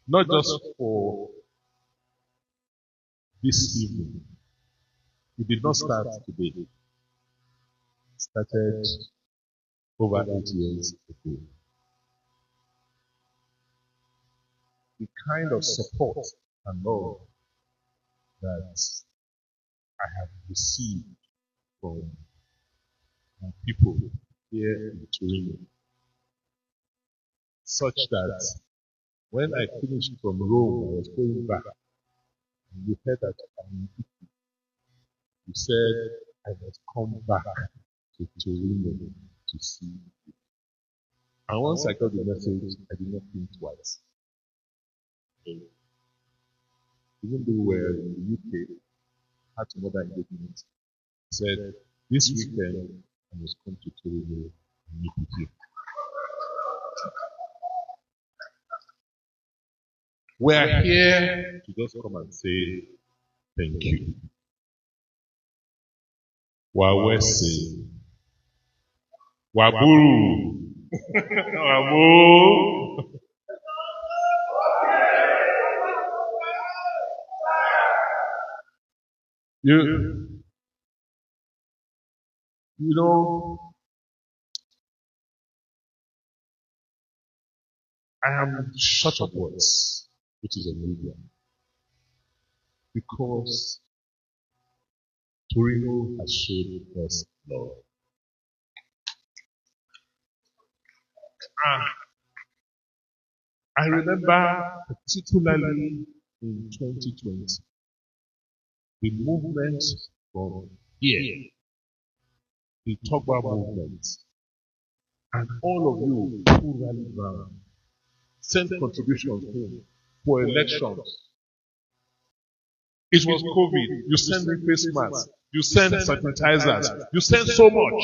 not just for this evening. It did not start today. It started over 8 years ago. The kind of support and love that I have received from people here in Torino, such that when I finished from Rome, I was going back, and you heard that you said I must come back to Torino to see you. And once I got the message, I did not think twice. Even though we were in the UK, had some other engagements, said, this weekend I must come to Torino and meet with you. We are here to just come and say thank you. Wawese, Waburu, Wabu. You know, I am short of words, which is a medium, because Torino has showed us love. I remember particularly in 2020, the movement from here, the Togba movement, and all of you who rallied around, sent contributions home for elections. It was COVID. You sent me face masks. You sent sanitizers. You sent so much.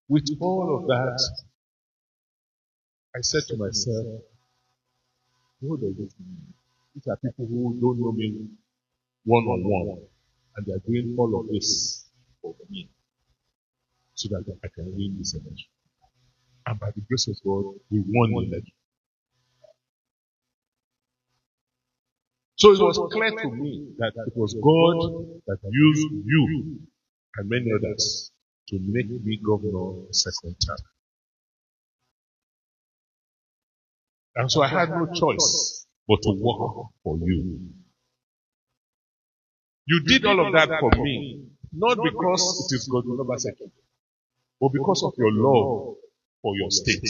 With all of that, I said to myself, what does this mean? These are people who don't know me one-on-one, and they are doing all of this for me so that I can win this election. And by the grace of God, we won the election. So it was clear to me that it was God that used you and many others to make me governor a second term. And so I had no choice but to work for you. You did all of that for me, not because it is Godwin Obaseki, but because of your love for your state.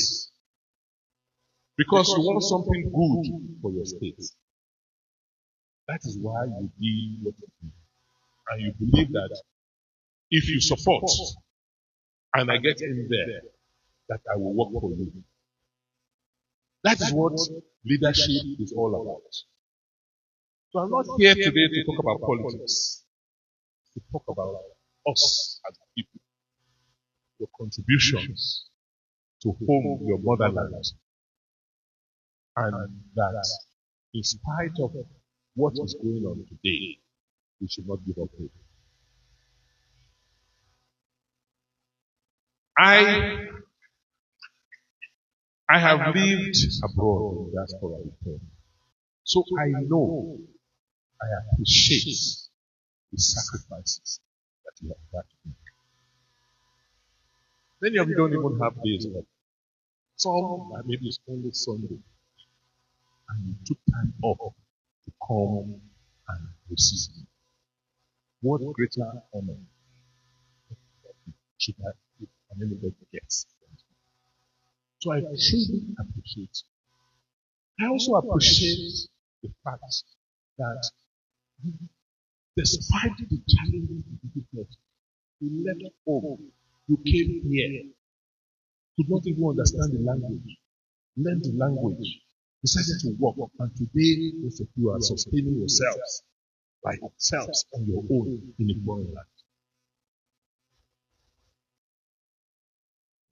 Because you want something good for your state. That is why you did what you did. And you believe that if you support, and I get in there, that I will work for you. That is what leadership is all about. So I'm not here today to talk about politics. To talk about us as people. Your contributions to home, your motherland. And that in spite of what is going on today, we should not give up hope. I have lived abroad in diaspora before. So I know, I appreciate the sacrifices that you have had to make. Many of you don't even have days off. Some, maybe it's only Sunday. And you took time off to come and receive me. What greater honor should I give and anybody gets? So I truly appreciate you. I also appreciate the fact that despite the challenges and difficulties, you left home, you came here, could not even understand the language, learned the language, decided to work, and today you are sustaining yourselves by yourselves on your own in a foreign land.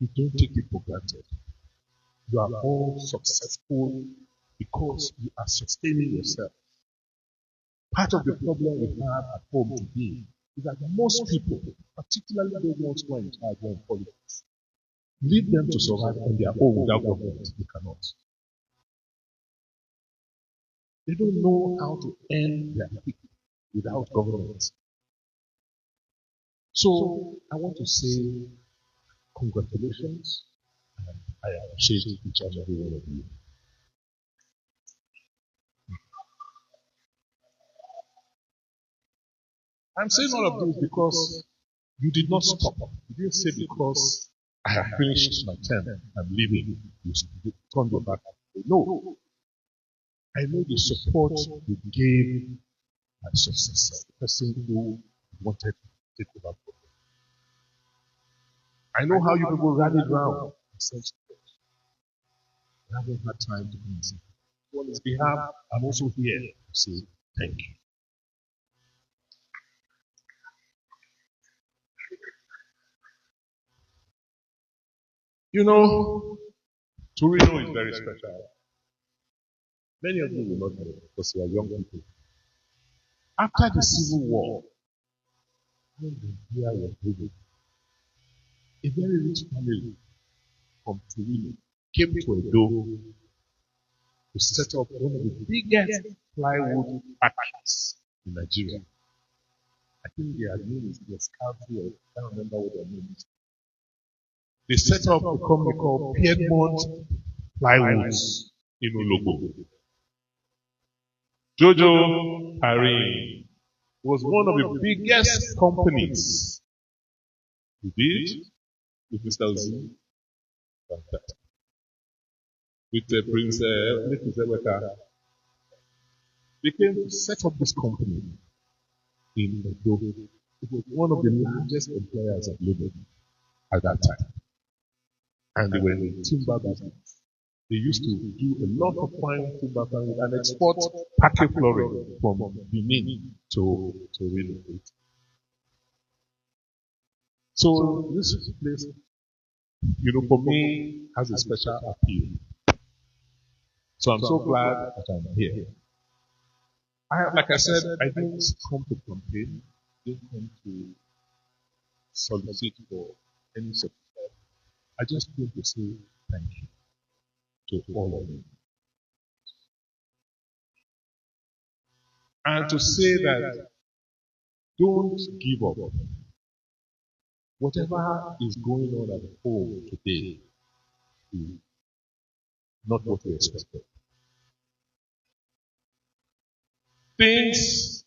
You don't take it for granted. You are all successful because you are sustaining yourself. Part of the problem we have at home today is that most people, particularly those ones who are in charge of politics, leave them to survive on their own without government. They cannot. They don't know how to earn their keep without government. So I want to say congratulations, and I appreciate each and every one of you. I'm saying all of this because you did not stop. You didn't say because I have finished my term, I'm leaving. You turned your back. No. I know the support you gave my successor, the person who wanted to take over. I know how you people rallied around and said, I haven't had time to come and see. On his behalf, I'm also here to say thank you. You know, Torino is very special. Many of you will not know because you are young people. After the Civil War, when Nigeria was moving, a very rich family from Torino came to Edo to set up one of the biggest plywood factories in Nigeria. I think their name is the Scoutry, I can't remember what their name is. They set up a company called Piedmont Plywoods in Ologo. Jojo Parin was one of the biggest companies. He did with Mr. Ozi, with Prince Eweka. They came to set up this company in Edo. It was one of the largest employers of labor at that time. And they were in the timber business. They used to do a lot of fine timber farming and export packet flooring from Benin to Torino. So this place, for me, has a special appeal. So I'm so glad that I'm here. Like I said, I didn't come to campaign, didn't come to solicit for any support. I just came to say thank you to all of you. And to say that don't give up. Whatever is going on at home today is not what we expected. Things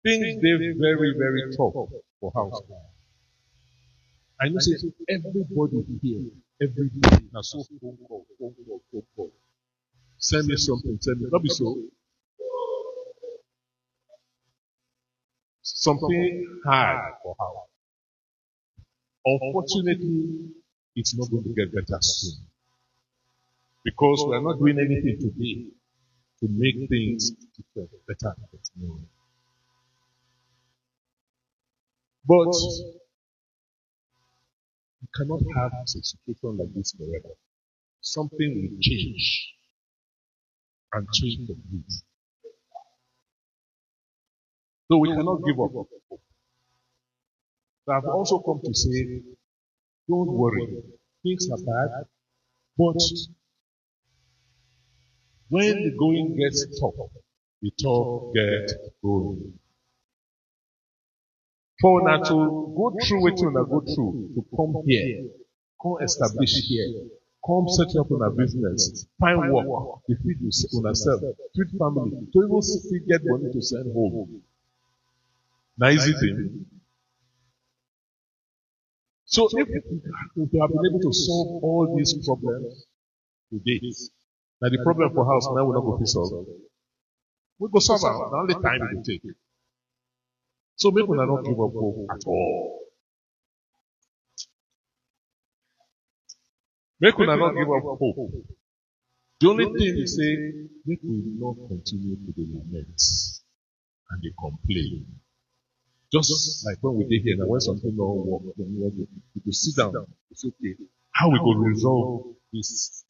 they're very, very tough for house. I know say everybody here, every day, now so phone call. Send me something, send me. Not be so. Something hard for house. Unfortunately, it's not going to get better soon. Because we are not doing anything today to make things better. But you cannot have a situation like this forever. Something will change and change the good. So we cannot give up. So I've also come to say, don't worry. Things are bad, but when the going gets tough, the tough get going. For now to go through what you want to go through, to come here, come establish here, come set up on a business, find work, to feed yourself, feed family, to even still get money to send home. Now easy thing. So if you have been able to solve all these problems today, now the problem for house now will not go to solve. We go solve it. The only time it will take. So make we not give up hope at all. Make we not give up hope. The only thing is say, make we not continue to the lament and they complain. Just like when we did here, now when something don't work, we could sit down and say, okay, how we go resolve this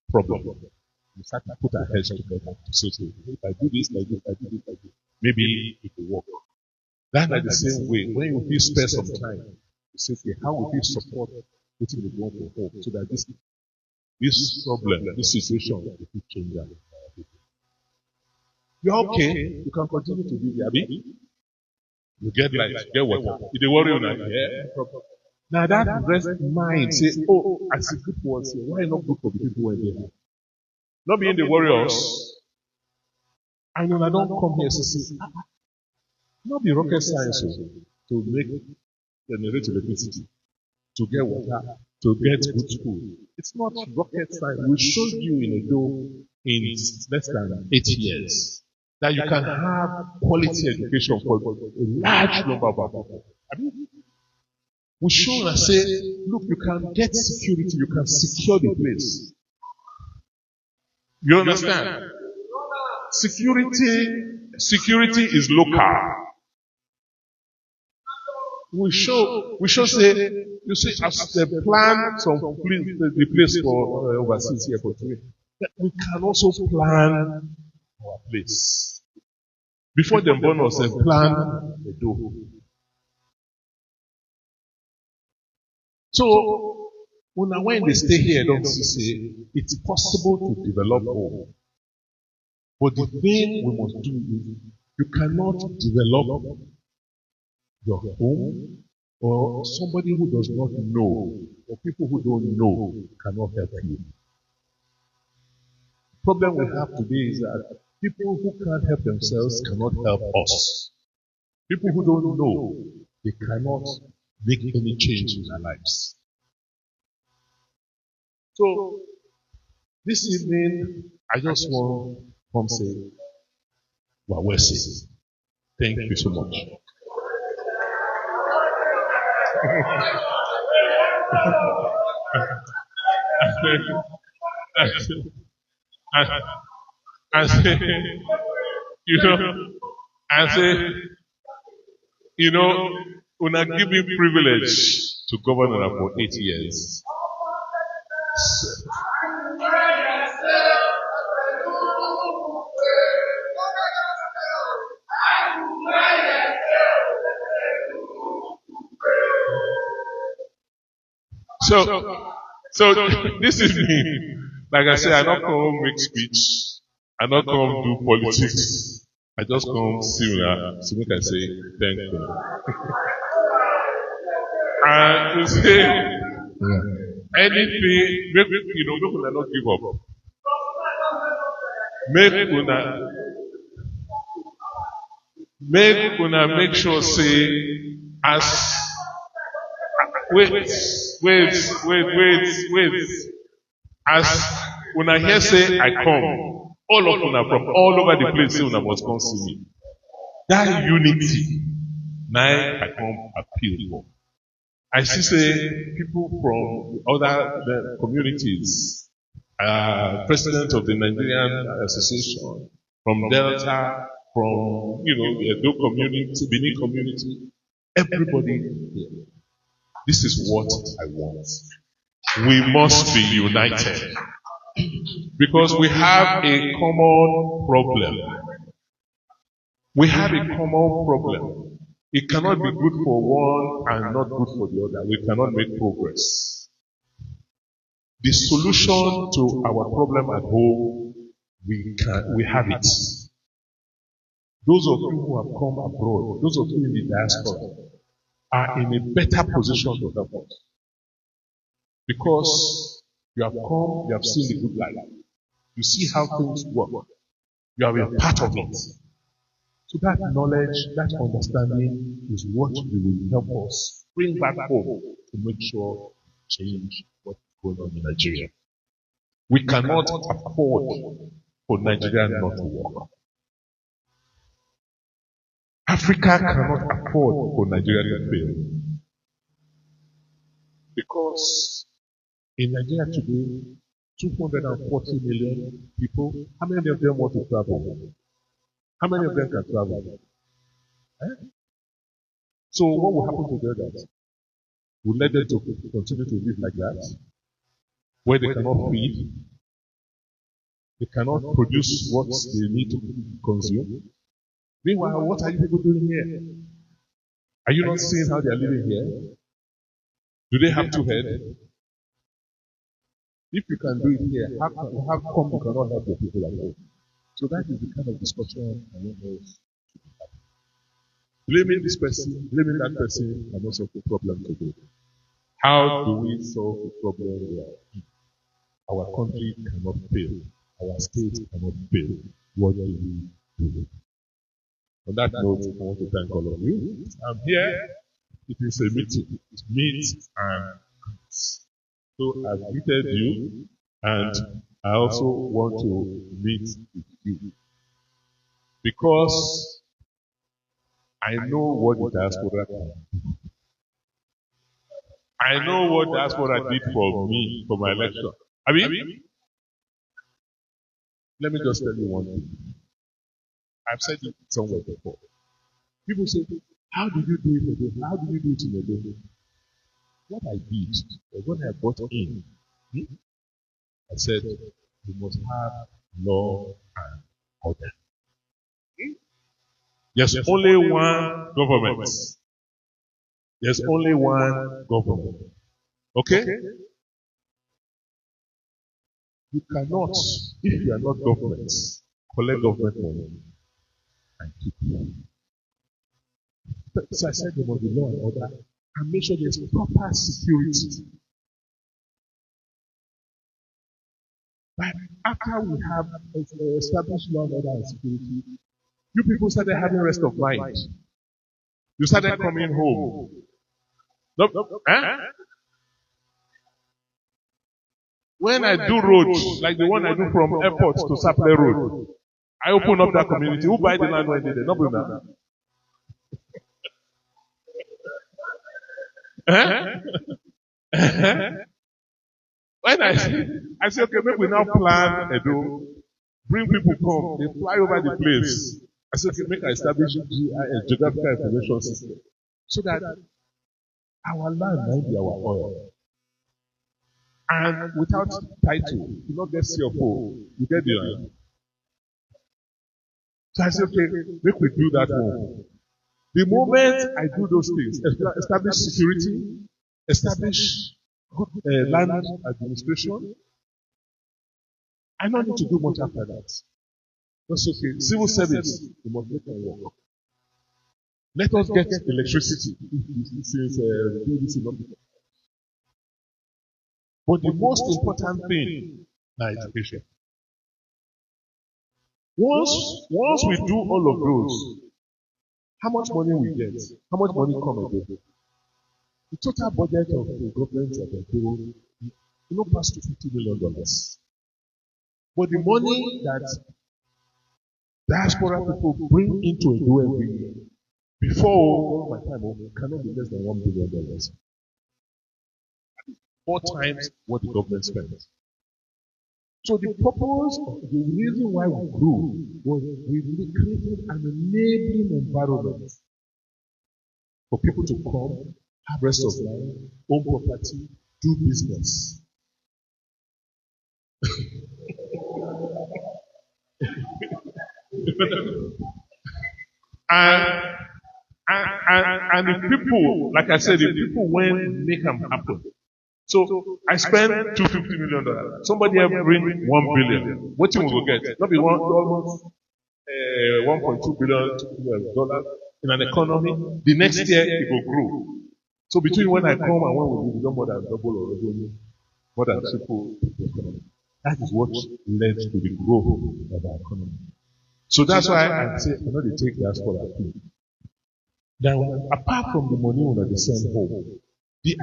problem? We start to put our heads together to say, okay, if I do this, like this, I do this, like this, maybe it will work. That's like the same way. When you feel spare some time, you say, okay, how will we support what we want to hope so that this problem, this situation, will change. You're okay. You can continue to be there. You get light, you get water. If they worry you now, yeah. Now that rest mind say, oh, I see good words here. Why not good for the people when they have? Not being the warriors. I know I don't come here to see. Not be rocket science to make generate electricity, to get water, to get good school. It's not rocket science. We showed you in a dough in less than 8 years that you can have quality education for a large number of people. I mean, we show and say, look, you can get security, you can secure the place. You understand? Security is local. We show say, you see, as they plan the place for overseas here for today, we can also plan our place. Before them born us, they plan the door. So, when they stay here, don't say it's possible to develop home. But the thing we must do is you cannot develop your home or somebody who does not know or people who don't know cannot help you. The problem we have today is that people who can't help themselves cannot help us. People who don't know, they cannot make any change in their lives. So, this evening, I just want to come say, well said. Thank you so much. I say, when I give you privilege to govern for 8 years. So this is me. Like I said, I don't come make speech. I don't come do politics. I just come similar. So make I say thank you. And to say anything, make not give up. Make sure say as wait. As when I hear say I come, all of una from all over the place say una must come see me. That unity, now I come appeal for. I see say people from other communities, president of the Nigerian Association, from Delta, from the Edo community, Benin community, everybody here. This is what I want. We must be united because we have a common problem. We have a common problem. It cannot be good for one and not good for the other. We cannot make progress. The solution to our problem at home, we have it. Those of you who have come abroad, those of you in the diaspora, are in a better position to help us. Because you have come, you have seen the good life. You see how things work. You are a part of it. So that knowledge, that understanding is what will help us bring back home to make sure change what's going on in Nigeria. We cannot afford for Nigeria not to work. Africa cannot afford for Nigeria to fail. Because in Nigeria today, 240 million people, how many of them want to travel? How many of them can travel? So what will happen to the others? We'll let them to continue to live like that, where they cannot feed, they cannot produce what they need to consume. Meanwhile, what are you people doing here? Are you not seeing how they are living here? Do they have two heads? If you can do it here, how come you cannot help the people at home? So that is the kind of discussion I want us to have. Blaming this person, blaming that person cannot solve the problem today. How do we solve the problem we are in? Our country cannot fail. Our state cannot fail. What do we do? On that note, I want to thank all of you. I'm here. It is a meeting. It's meet and greet. So I've greeted you, and I also want to meet with you. Because I know what the diaspora can do. I know what diaspora did for me, for my election. I mean, let me just tell you one thing. I've said it somewhere before. People say, how did you do it again? How did you do it in a day? What I did was when I bought in, I said, we must have law and order. There's only one government. There's only one government. Okay? You cannot, if you are not government, collect government money and keep it. So I said there must be law and order and make sure there's proper security. But after we have established law and order and security, you people started having rest of mind. You started coming home. Nope. Eh? When I do roads, like the one I do from airport to Saple Road, I open up that community. Who buy the land when they did? Nobody now. When I say, okay, maybe we now plan a do, bring people come, they fly over the place. I said, okay, make I establish a geographical information system so that our land might be our oil. And without title, you not get CFO, you get the land. So I said, okay, make we do that one. The moment I do those things, establish security, establish good land administration, I don't need to do much after that. That's okay. Civil service, we must make it work. Let us get electricity since this is not. But the most important thing is education. Once we do all of those, how much money we get? How much money come again? The total budget of the government of the world, pass to $50 million. But the money that diaspora people bring into a do every year, before my time, cannot be less than $1 billion. 4 times what the government spends. So the purpose, the reason why we grew was we created an enabling environment for people to come, have rest of life, own property, do business. and the people, like I said, the people when make them happen. So I spend $250 million. Somebody else bring $1 billion. What you will get? Not be almost $1.2 billion in an economy. The next year it will grow. So between when I come and when we do more than double or more than triple the economy. That is what led to the growth of our economy. So that's why I say I know they take that for that thing. Now, apart from the money that they send home, the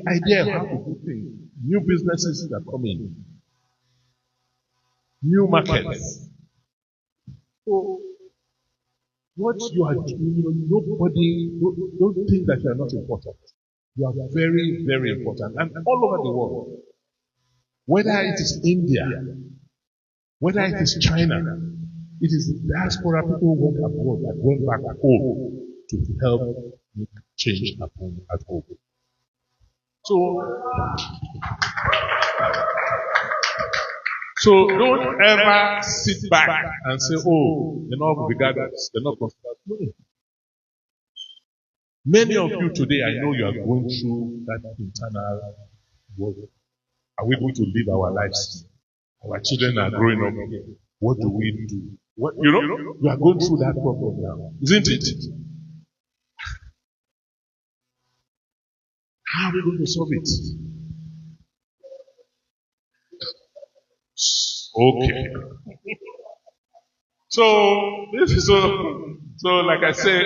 idea of how to do things, new businesses that come in, new markets. So, what you are doing, nobody, don't think that you are not important. You are very, very important. And all over the world, whether it is India, whether it is China, it is the diaspora people who went abroad that went back home to help make change happen at home. So don't ever sit back and say, oh, they're not regardless, they're not considered. Many of you today, I know you are going through that internal work. Are we going to live our lives? Our children are growing up here. What do we do? What, we are going through that problem now, isn't it? How are we going to solve it? Okay. So like I said,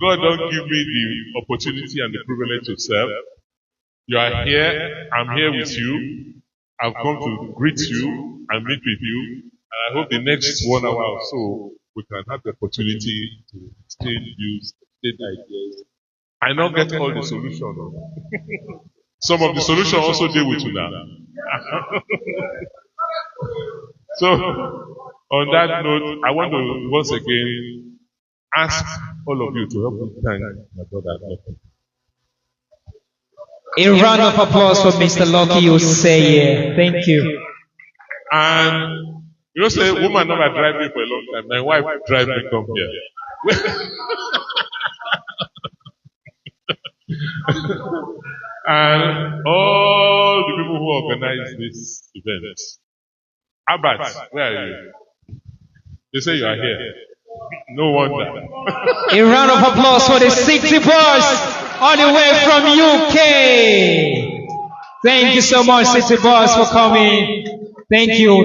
God don't give me the opportunity and the privilege to serve. You are here, I'm here with you. I've come to greet you and meet with you. And I hope the next 1 hour or so, we can have the opportunity to exchange views, exchange ideas. I don't get all the solutions. Some of the solutions also deal with you now. So, on that note, I want to once again ask all of you to help me thank my brother. A round of applause for Mr. Lucky Oseye. Thank you. And say woman never drive me for a long time. My wife drive me come here. And all the people who organize this event. Albert, where are you? They say you are here. No wonder. A round of applause for the City Boys all the way from UK. Thank you so much, City Boys, for coming. Thank you.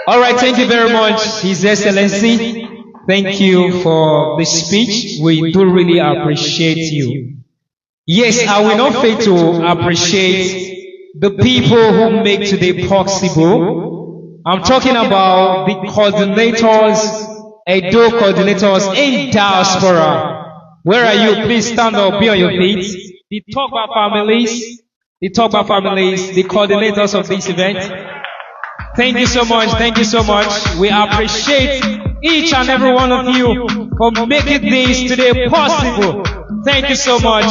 All right, thank you very much, His Excellency. Thank you for the speech. We do really appreciate you. Yes, I will not fail to appreciate the people who make today possible. I'm talking about the coordinators, Edo coordinators in diaspora. Where are you? Please stand up, be on your feet. The Togba families, the coordinators of this event. Thank you so much. We appreciate each and every one of you for making this today possible. Thank you so much.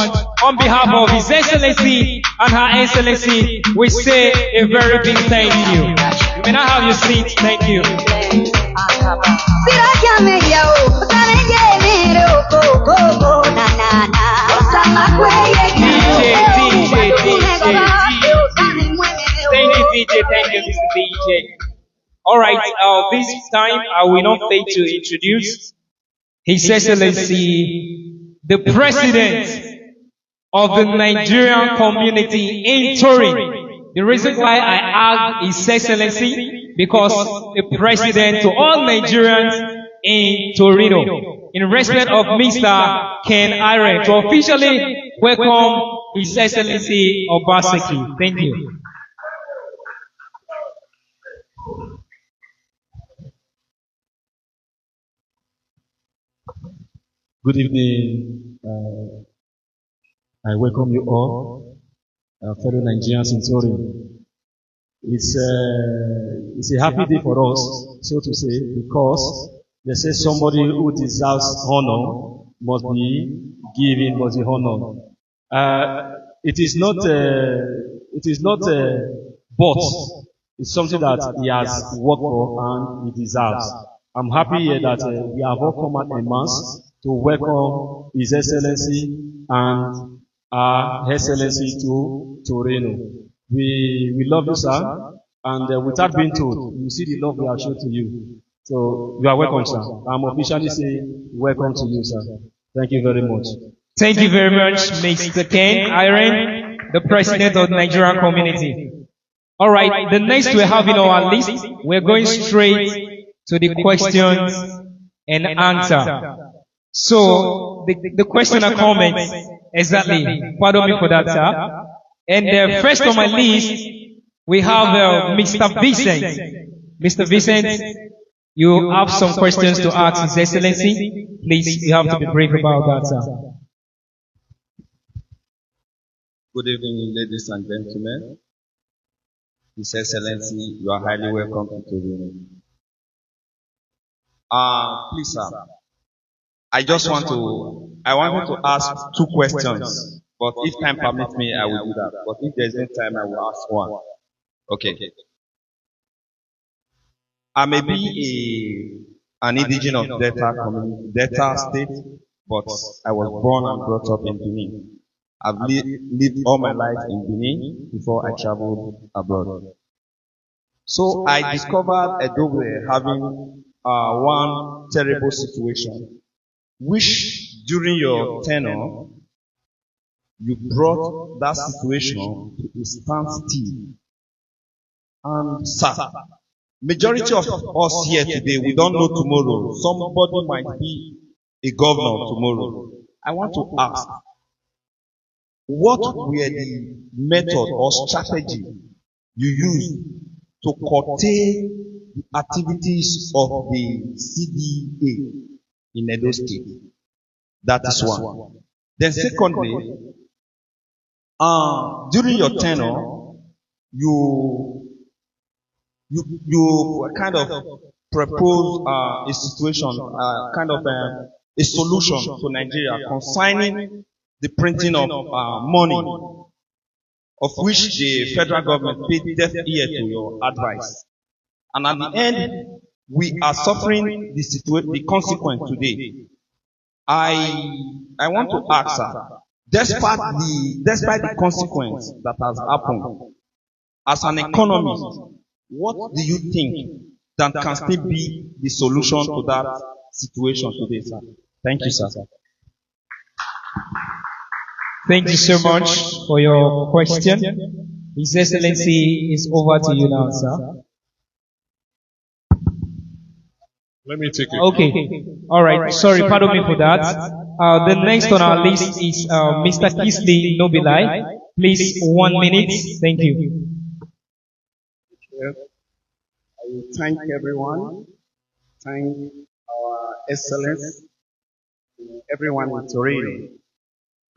On behalf of His Excellency and Her Excellency, we say a very big thank you. You may now have your seat. Thank you. Thank you, Mr. DJ. All right, this time I will not fail to introduce His Excellency, the President of the Nigerian community in Torino. The reason why I ask His Excellency, because the President to all Nigerians in Torino, in respect of Mr. Ken Iron, to officially welcome His Excellency Obaseki. Thank you. Good evening. I welcome you all, fellow Nigerians in Torino. It's a happy day for us, so to say, because they say somebody who deserves honor must be given the honor. It is not but it's something that he has worked for and he deserves. I'm happy here that we have all come out en masse to welcome His Excellency and Her Excellency to Torino. We love you, sir, and without being told, you see the love we have shown to you. So you are welcome, sir. I'm officially saying welcome to you, sir. Thank you very much. Thank you very much, Mr. Ken Iron, the President of the Nigerian community. All right, the next we have in our list, we're going straight to the questions and answer. So, the question and comment, exactly. Pardon me for that, sir. And first on my list, we have Mr. Vincent. Mr. Vincent, you have some questions to ask His Excellency. Please, you have to be brief about that, sir. Good evening, ladies and gentlemen. His Excellency, you are highly welcome to Torino. Please, sir. I wanted to ask two questions, but if time permits me, I will do that. But if there's no time, I will ask one. Okay. I may be an indigenous of Delta State, but I was born and brought up in Benin. I've lived all my life in Benin before I traveled abroad. So I discovered Edo were having one terrible situation, which during your tenure, you brought that situation to a standstill. And sir, majority of us here today, we don't know tomorrow. Somebody might be a governor tomorrow. I want to ask, what were the method or strategy you used to curtail the activities of the CDA in Edo State? That is one. Then secondly, during your tenure, you kind of propose a situation, kind of a solution to Nigeria concerning the printing of money, of which the federal government paid deaf ear to your advice. And at the end, we are suffering the consequence today. I want to ask, sir, despite the consequence that has happened, as an economist, what do you think that can still be the solution to that situation today, sir? Thank you, sir. Thank you so much for your question. His Excellency is over to you now, sir. Let me take it. Okay. All right. Sorry, pardon me for that. The next on our list is Mr. Kisley Nobilai. Please, 1 minute. Thank you. I will thank everyone. Thank our excellence, everyone in Torino.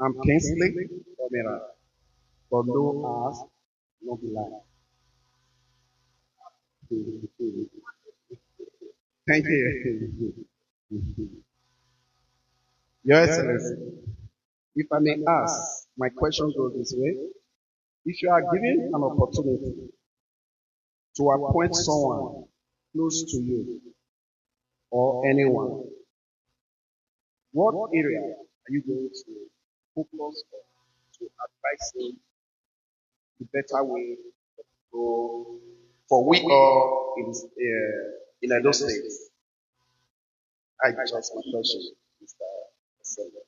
I'm Kingsley Omera, but no ask, no blind. Thank you. Your Excellency, if I may ask, my question goes this way. If you are given an opportunity to appoint someone close to you or anyone, what area are you going to focus on to advise him the better way to go for we all in Edo State? I just my question, Mr. Senator.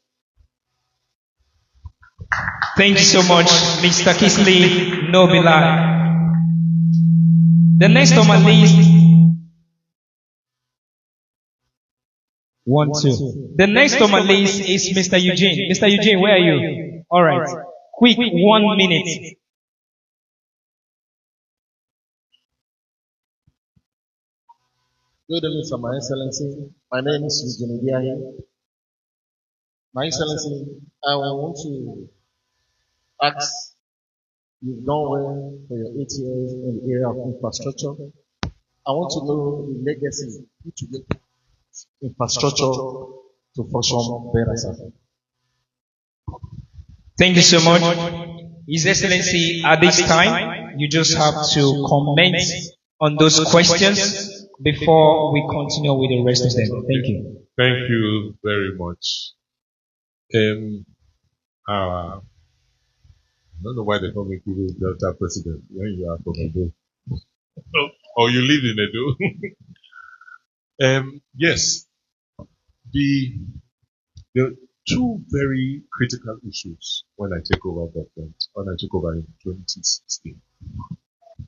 Thank you so much, Mr. Kisley Nobilai. The next on my list, 1, 2. The next on my list is Mr. Eugene. Mr. Eugene, where are you? All right. Quick, 1 minute. Good evening, sir, My Excellency. My name is Eugene Diahi. My Excellency, I want to ask, you've done well for your 8 years in the area of infrastructure. I want to know the legacy to get infrastructure to function better, sir. Thank you so much. His Excellency, at this time, you just have to comment on those questions before we continue with the rest of them. Thank you. Thank you very much. I don't know why they don't make you Delta president when you are from Edo. Or you live in Edo. Yes. The two very critical issues when I took over in 2016.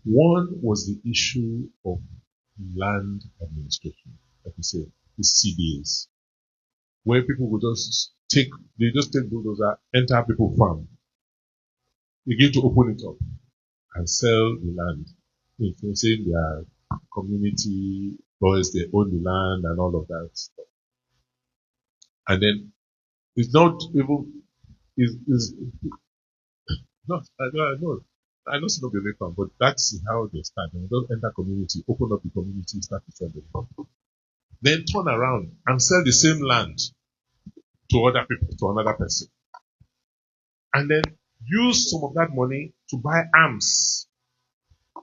One was the issue of land administration, like you say, the CBAs, where people would just take bulldozer, enter people's farm, begin to open it up and sell the land, influencing their community, boys, they own the land and all of that stuff. And then it's not even is not I know it's not the farm, but that's how they start. They don't enter community, open up the community, start to sell the land. Then turn around and sell the same land to other people, to another person. And then use some of that money to buy arms,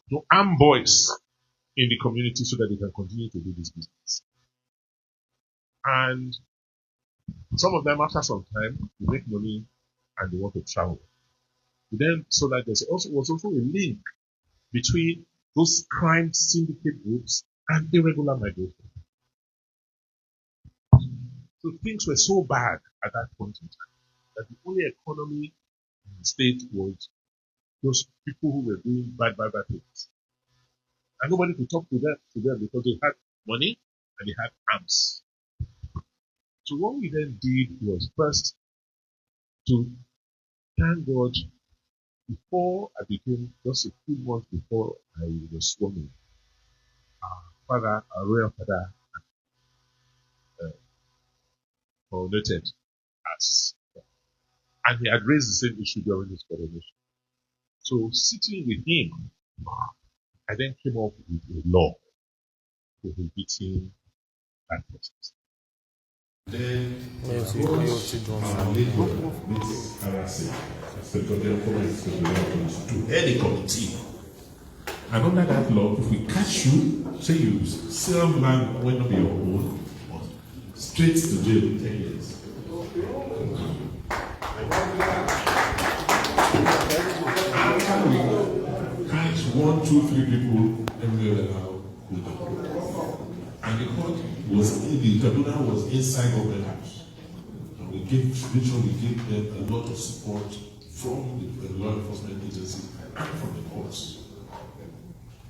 to arm boys in the community so that they can continue to do this business. And some of them, after some time, you make money and they want to travel. We then saw that there was also a link between those crime syndicate groups and irregular migration. So things were so bad at that point in time that the only economy in the state was those people who were doing bad things. And nobody could talk to them because they had money and they had arms. So what we then did was first to thank God. Before I became, just a few months before I was sworn in, our royal father, coronated us. And he had raised the same issue during his coronation. So sitting with him, I then came up with a law prohibiting that process. Then our labor meets harassing to any committee. And under that law, if we catch you, say you sell land when not be your own, straight to jail 10 years. After we catch 1, 2, 3 people, then we allow good. And the court was the tribunal was inside government house. And we gave them a lot of support from the law enforcement agency and from the courts.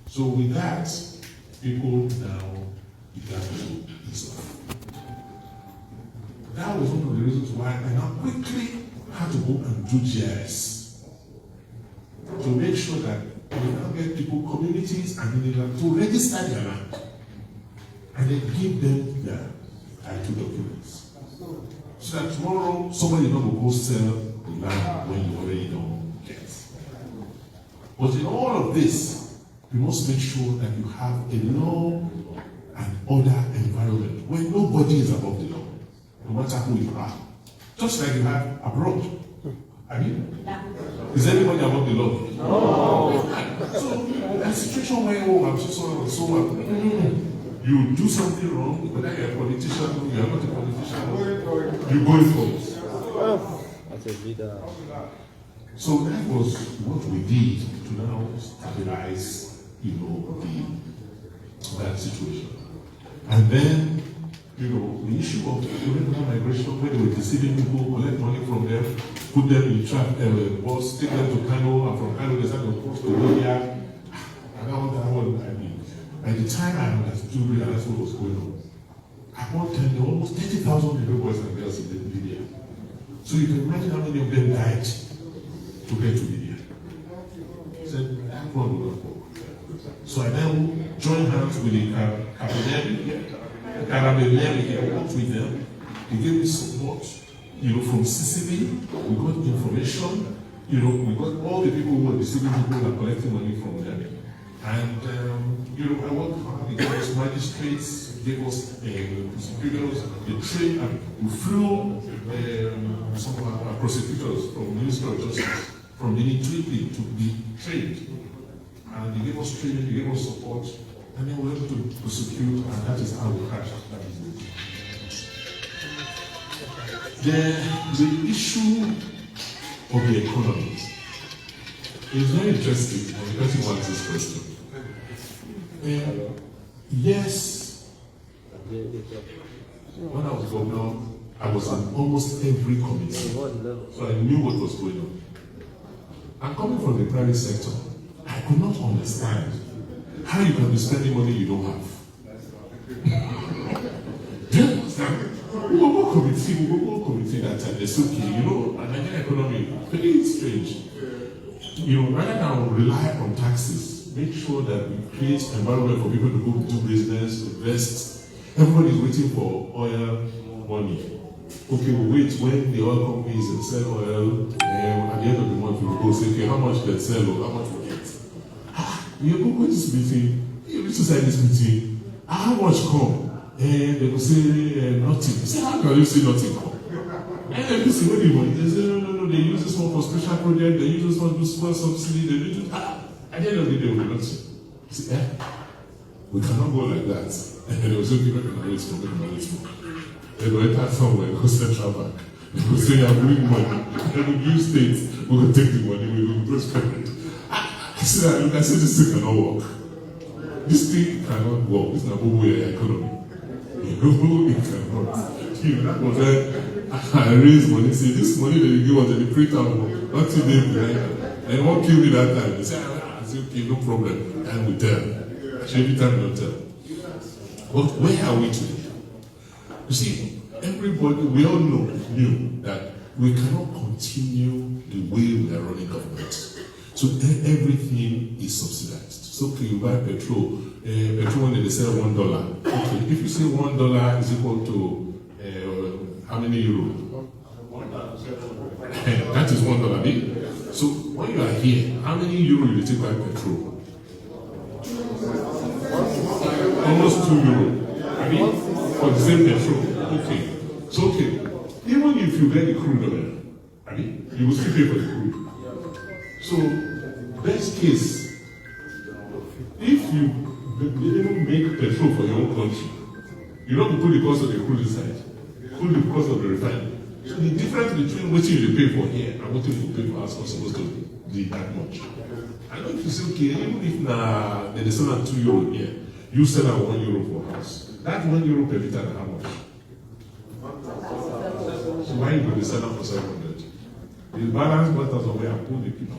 So with that, people now began to ease off. That was one of the reasons why I now quickly had to go and do GIS to make sure that we now get people, communities, and individuals to register their land. And then give them their title documents. So that tomorrow somebody is not going to go sell the land when you already don't get. But in all of this, you must make sure that you have a law and order environment where nobody is above the law, no matter who you are. Just like you have abroad. I mean, is anybody above the law? No. So, a situation where, I'm so sorry, you do something wrong, whether you're a politician, you're not a politician, you go for it. That's a leader. So that was what we did to now stabilize, that situation. And then, the issue of irregular migration, where they were deceiving people, collect money from them, put them in trap, bus, take them to Kano, and from Kano they start to cross to Libya. And all that one, by the time I understood realized what was going on, at one time there were almost 30,000 little boys and girls in Libya. So you can imagine how many of them died to get to Libya. So that one will not work. So I then joined hands with the Carabinieri, I worked with them. They gave me support, from Sicily. We got information, we got all the people who were deceiving people and collecting money from them. And, I worked hard, they gave us magistrates, gave us prosecutors, they trained, and we flew some of our prosecutors from the Ministry of Justice, from the Italy to be trained. And they gave us training, they gave us support, and then we were able to prosecute, and that is how we crashed that business. The issue of the economy is very interesting, and the person wants this question. Yes, when I was governor, I was in almost every committee, so I knew what was going on. And coming from the private sector, I could not understand how you can be spending money you don't have. Do you understand? We will work committee that time. It's okay, and Nigerian economy, very strange. Rather than rely on taxes, make sure that we create environment for people to go do business, invest. Everybody is waiting for oil money. Okay, we wait when the oil companies sell oil, at the end of the month we will go say, okay, how much they sell or how much we get. We will go to this meeting, you need to say this meeting, how much come? And they will say nothing. You say, how can you say nothing come? And you see, what do you want? They say, no, they use this one for special project, they use this one to small subsidy, they use it. At the end of the day, we will not say. You say, we cannot go like that. And they will say, people can always smoke, They will enter somewhere, go Central Bank. They will say, I'm bringing money. They will give states, we will take the money, we will go spend it. I said, look, I said, this thing cannot work. This thing cannot work. This is not the economy. It cannot. That was where I raised money. See, this money that you give us, they print out, not till they behind. And won't kill me that time. They say, I say, okay, no problem. And we tell. Every time we tell. But where are we today? You see, everybody, we all knew that we cannot continue the way we are running government. So everything is subsidized. So okay, you buy petrol. Petrol when they sell $1. Okay, if you say $1 is equal to how many euro? That is $1. So when you are here, how many euro you take by petrol? Almost €2. I mean, for the same petrol. Okay. So okay, even if you get the crude oil, I mean, you will still pay for the crude. So, best case, if you even make petrol for your own country, you don't put the cost of the crude inside. Put the cost of the refinery. So the difference between what you pay for here and what you pay for us is supposed to be that much. I know if you say, okay, even if they sell at €2 here, you sell at €1 for us. That €1 per liter, how much? So why you going to sell them for 700? The balance what us away and pull the people.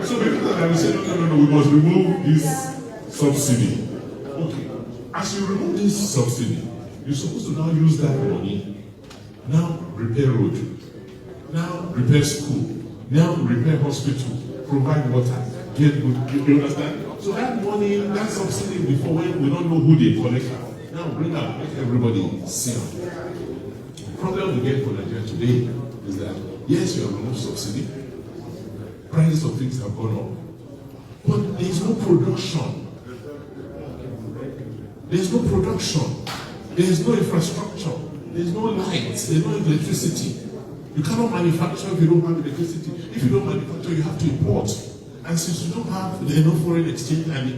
So the people that will say, no, we must remove this subsidy. Okay. As you remove this subsidy, you're supposed to now use that money, now repair road, now repair school, now repair hospital, provide water, get good. You understand? So that money, that subsidy before when we don't know who they collect. Now bring up, make everybody see. The problem we get for Nigeria today is that yes, you have removed subsidy, prices of things have gone up, but there is no production. There is no production. There is no infrastructure. There is no lights. There is no electricity. You cannot manufacture if you don't have electricity. If you don't manufacture, you have to import. And since you don't have enough foreign exchange and the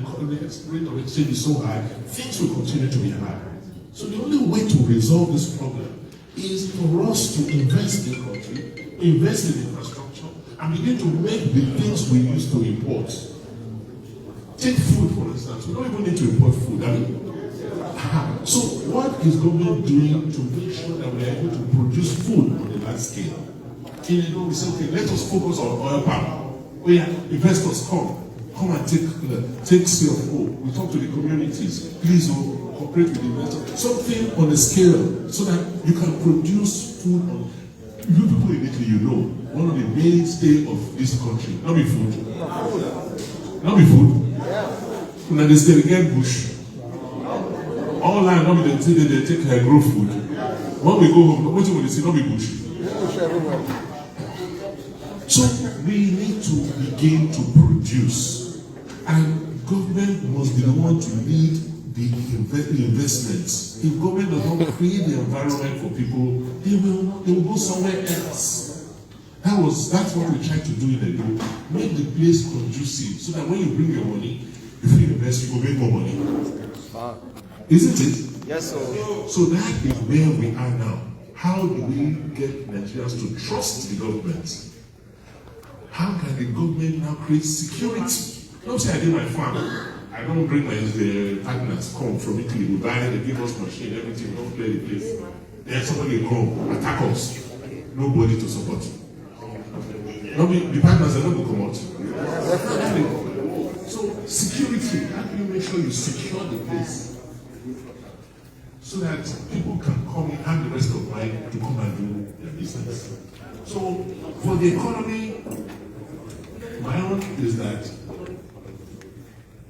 rate of exchange is so high, things will continue to be high. So the only way to resolve this problem is for us to invest in the country, invest in infrastructure, and begin to make the things we used to import. Take food, for instance. We don't even need to import food. I mean, so what is government doing to make sure that we are able to produce food on a large scale? We say, okay, let us focus on oil palm. Where investors come and take CFO. We talk to the communities. Please cooperate with the investors. Something on a scale so that you can produce food on. You people in Italy, you know, one of the mainstay of this country. Not be food. Not be food. When they say again bush. All land, not be they take grow food. When we go home, what will they say? Not be bush. So we need to begin to produce, and government must be the one to lead the investments. If government does not create the environment for people, they will go somewhere else. That's what we try to do in the group. Make the place conducive so that when you bring your money, if you invest, you will make more money. Isn't it? Yes, sir. So that is where we are now. How do we get Nigerians to trust the government? How can the government now create security? Don't say I did my farm. I don't bring my partners come from Italy. We buy, they give us machine, everything, we don't play the place. Then somebody come, attack us. Nobody to support you. The partners are not going to come out. So security, how do you make sure you secure the place? So that people can come and have the rest of life to come and do their business. So for the economy, my own is that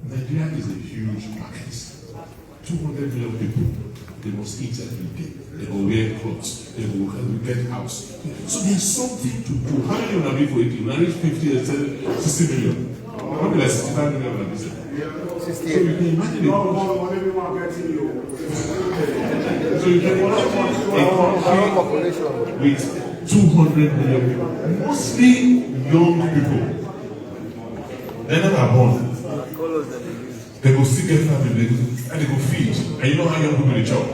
Nigeria is a huge market. 200 million people, they must eat every day. They will wear clothes. They will get house. So there's something to do. How many will be for it? You reach 50 and 60 million. Probably like 65 million on this. So you can imagine so you can imagine a population with 200 million people, mostly young people. They're never born. They go still get family and they go feed. And you know how young people they chop.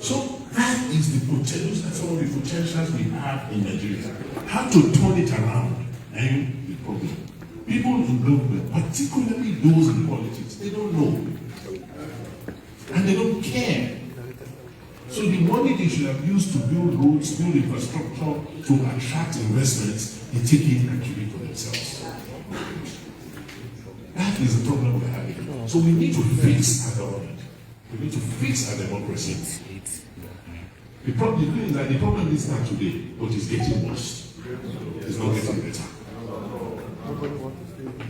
So that is the potential, that's some of the potentials we have in Nigeria. How to turn it around and the problem. People in government, particularly those in politics, they don't know. And they don't care. So the money they should have used to build roads, build infrastructure, to attract investments, they take it and keep it for themselves. That is the problem we're having. So we need to fix our government. We need to fix our democracy. The problem is that the problem is not today, but it's getting worse. It's not getting better.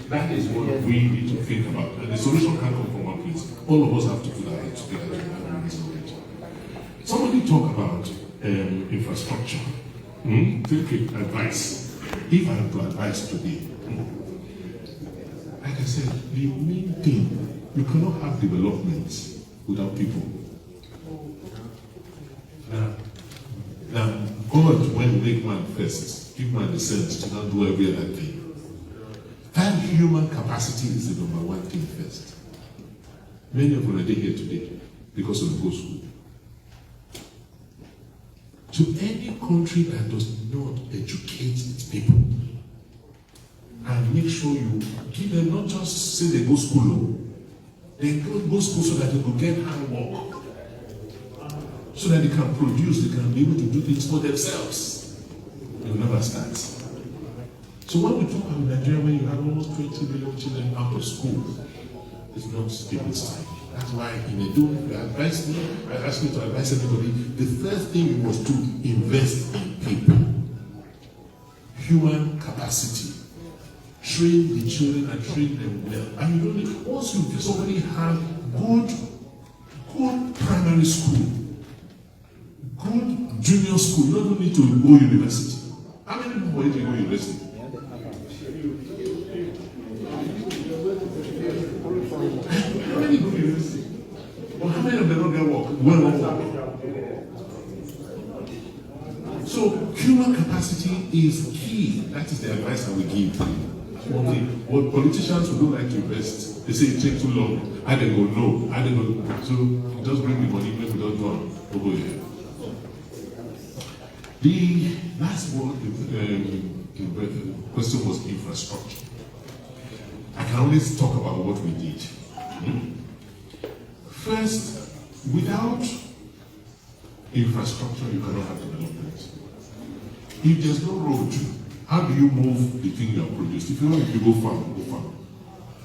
That is what we need to think about. And the solution can't come from one place. All of us have to put our heads together. Somebody talk about infrastructure. Take advice. If I have to advise today, like I said, the main thing, you cannot have development without people. Now, God, when He make man first, give man the sense to not do every other thing. That human capacity is the number one thing first. Many of you are here today because of the go school. To any country that does not educate its people and make sure you give them not just say they go school, they go school so that they will get hard work, so that they can produce, they can be able to do things for themselves. They will never start. So when we talk about Nigeria, when you have almost 20 million children out of school, it's not a good sign. That's why in a do, I ask me to advise everybody, the first thing you must do, invest in people. Human capacity. Train the children and train them well. And you don't need, once you somebody have good primary school, good junior school, you don't need to go university. How many people went to go university? How many go to university? Well, how many of them don't get work? Well, so human capacity is key. That is the advice that we give. What politicians who don't like to invest, they say it takes too long. I then go no. I then go so just bring the money, make we don't go over here. The last one, the question was infrastructure. I can only talk about what we did. First, without infrastructure, you cannot have development. If there's no road, how do you move the thing you have produced? If you go farm,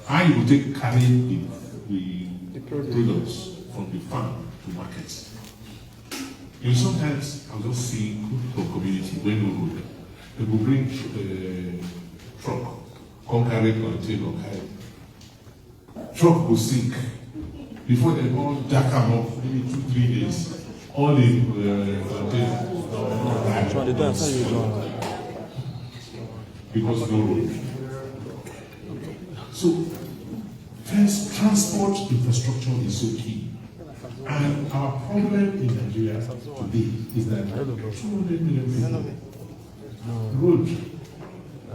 how you will carry the products from the farm to market? You sometimes I'll just see some community when no road. They will bring truck, come carry container, carry. Truck will sink. Before they all jack them up, maybe 2-3 days. All the containers. Because no road. So, first, transport infrastructure is so key. And our problem in Nigeria today is that 200 million people, road,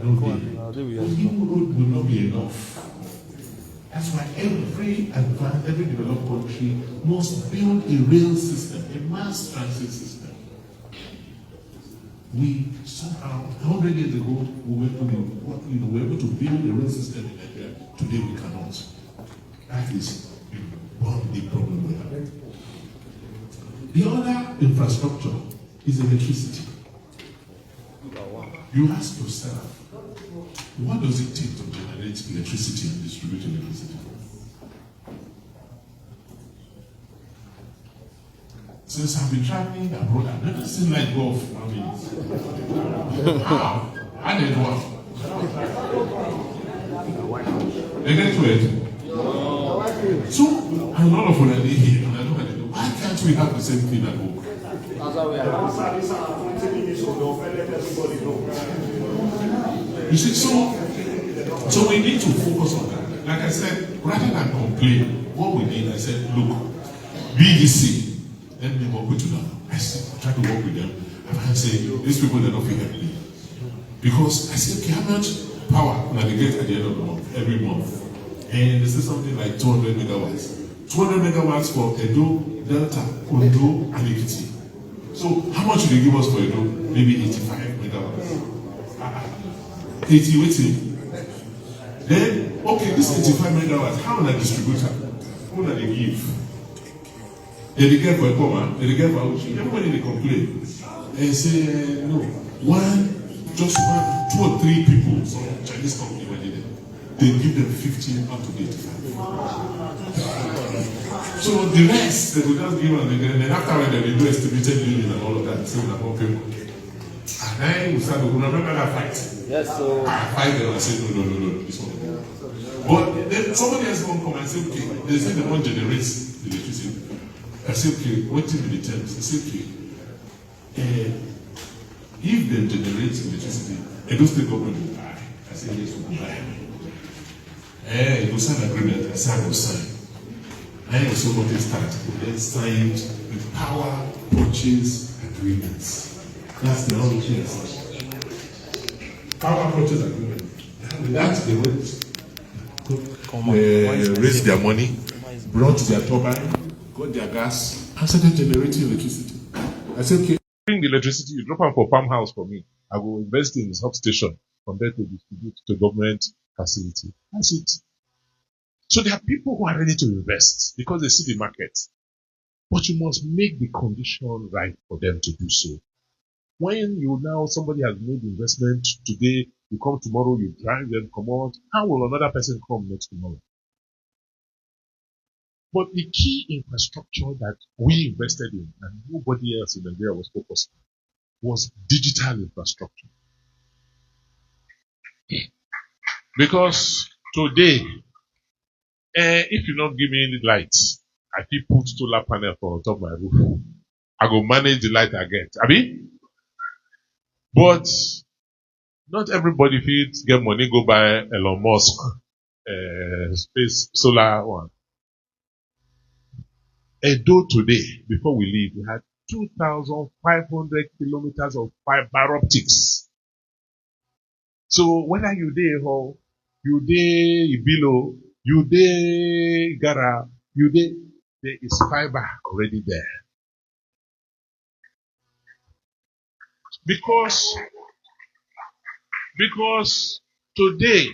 even road will not be enough. That's why every developed country must build a rail system, a mass transit system. We somehow, 100 years ago, we were able to build a rail system in Nigeria. Today we cannot. That is one big problem we have. The other infrastructure is electricity. You ask yourself, what does it take to generate electricity and distribute electricity? Since I've been traveling abroad, I've never seen light go off 1 minute. How? I didn't know. They get to it. So, I'm not of already here, and I know what they do. Why can't we have the same thing at home? You see, so we need to focus on that. Like I said, rather than complain, what we need, I said, look, BDC, let me work with you now. I try to work with them, and I say, these people, they're not going to help me. Because I said, okay, how much power can I get at the end of the month, every month? And this is something like 200 megawatts. 200 megawatts for Edo Delta, Ondo, and Ekiti. So how much will they give us for Edo? Maybe 85 megawatts. 80, waiting. Then, okay, this 85 megawatts, how will I distribute it? Who will they give? They get for a comma, they get for Auchi. Everybody they complain. And say, no, just one, 2 or 3 people, some Chinese company, they give them 15 up to 85. So the rest, they will just give them, and then after when they do estimated living and all of that, so that more people. And then we start to remember that fight. Yes, so. I fight them and say, no, this one. But then somebody else won't come and say, okay, they say they won't generate electricity. I say, okay, what will be the terms? I say, okay, if they generate electricity, and those state government will buy. I say, yes, we will buy. You will sign an agreement, I say, I will sign. I also got it started. We then signed the power purchase agreements. That's the only case. Power purchase agreement. With that, they went, raised their money, brought their turbine, got their gas, and started generating electricity. I said, okay. Bring the electricity, you drop out for farmhouse for me. I will invest in the substation from there to distribute to government facility. That's it. So there are people who are ready to invest because they see the market. But you must make the condition right for them to do so. When somebody has made investment today, you come tomorrow, you drive them, come out, how will another person come next tomorrow? But the key infrastructure that we invested in and nobody else in Nigeria was focused on was digital infrastructure. Because today, if you don't give me the lights, I fit put solar panel for on top of my roof. I go manage the light I get. But not everybody fit get money go buy Elon Musk space solar one. Edo today, before we leave, we had 2,500 kilometers of fiber optics. So whether you dey Ho, you dey Ibilo, you dey Gara, there is fiber already there. Because today,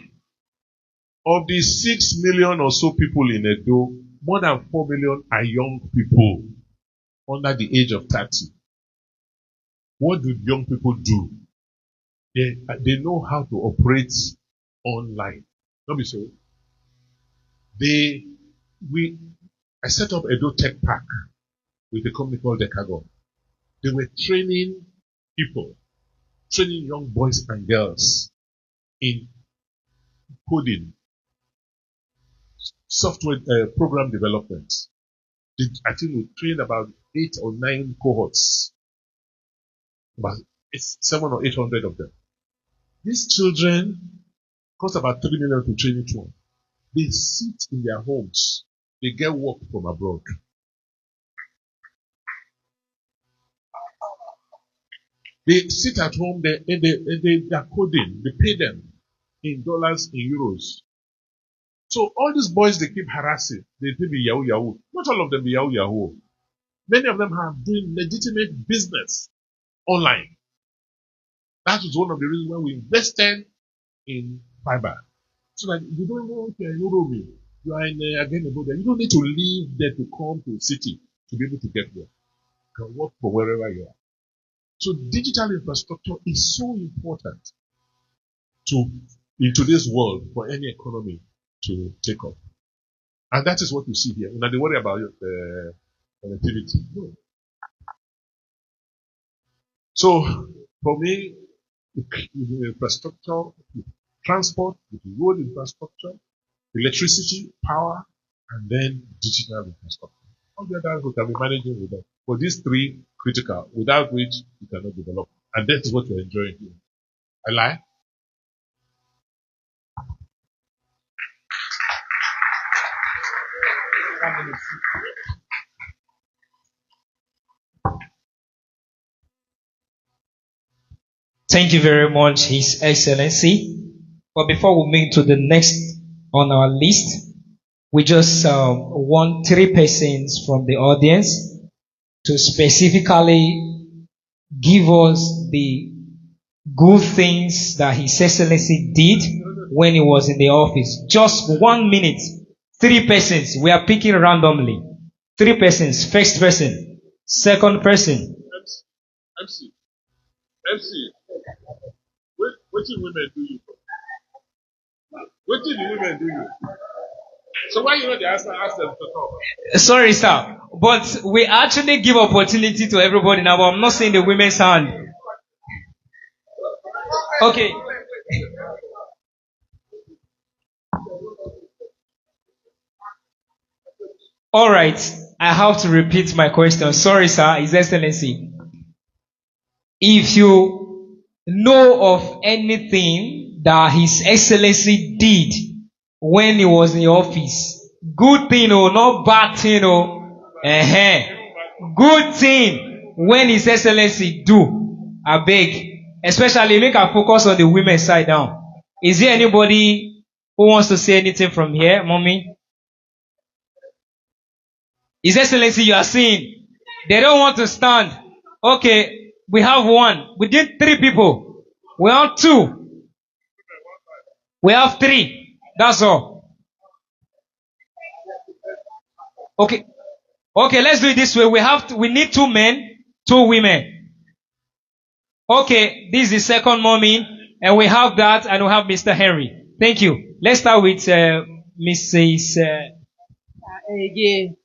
of the 6 million or so people in Edo, more than 4 million are young people under the age of 30. What do young people do? They know how to operate online. Not be so. I set up Edo Tech Park with a company called Decagon. They were training people, training young boys and girls in coding, software program development. I think we trained about 8 or 9 cohorts, about 700 or 800 of them. These children cost about 3 million to train each one. They sit in their homes. They get work from abroad. They sit at home, they are coding, they pay them in dollars, in euros. So all these boys they keep harassing, they be Yahoo Yahoo. Not all of them be Yahoo Yahoo. Many of them have doing legitimate business online. That is one of the reasons why we invested in fiber. So that you don't want to Europe, you are in again about that. You don't need to leave there to come to the city to be able to get work. You can work from wherever you are. So digital infrastructure is so important in today's world for any economy to take off. And that is what you see here. Now they worry about connectivity. No. So for me, the infrastructure, transport, the road infrastructure, electricity, power, and then digital infrastructure. All the others we can be managing with them. But these 3 critical, without which you cannot develop. And that is what you're enjoying here. I lie? Thank you very much, His Excellency. But before we move to the next on our list, we just want 3 persons from the audience to specifically give us the good things that His Excellency did when he was in the office. Just 1 minute. 3 persons. We are picking randomly. 3 persons. First person. Second person. MC. What did women do you? What did the women do you? So why you not the ask them to talk? Sorry, sir. But we actually give opportunity to everybody now, but I'm not saying the women's hand. Okay. All right. I have to repeat my question. Sorry, sir, His Excellency. If you know of anything that His Excellency did when he was in the office, good thing or not bad thing or good thing when His Excellency do, I beg. Especially make a focus on the women's side now. Is there anybody who wants to say anything from here, mommy? His Excellency, you are seeing. They don't want to stand. Okay, we have 1. We did 3 people. We have 2. We have 3. That's all. Okay. Okay, let's do it this way. We need 2 men, 2 women. Okay, this is the second mommy, and we have that, and we have Mr. Henry. Thank you. Let's start with Mrs. Again.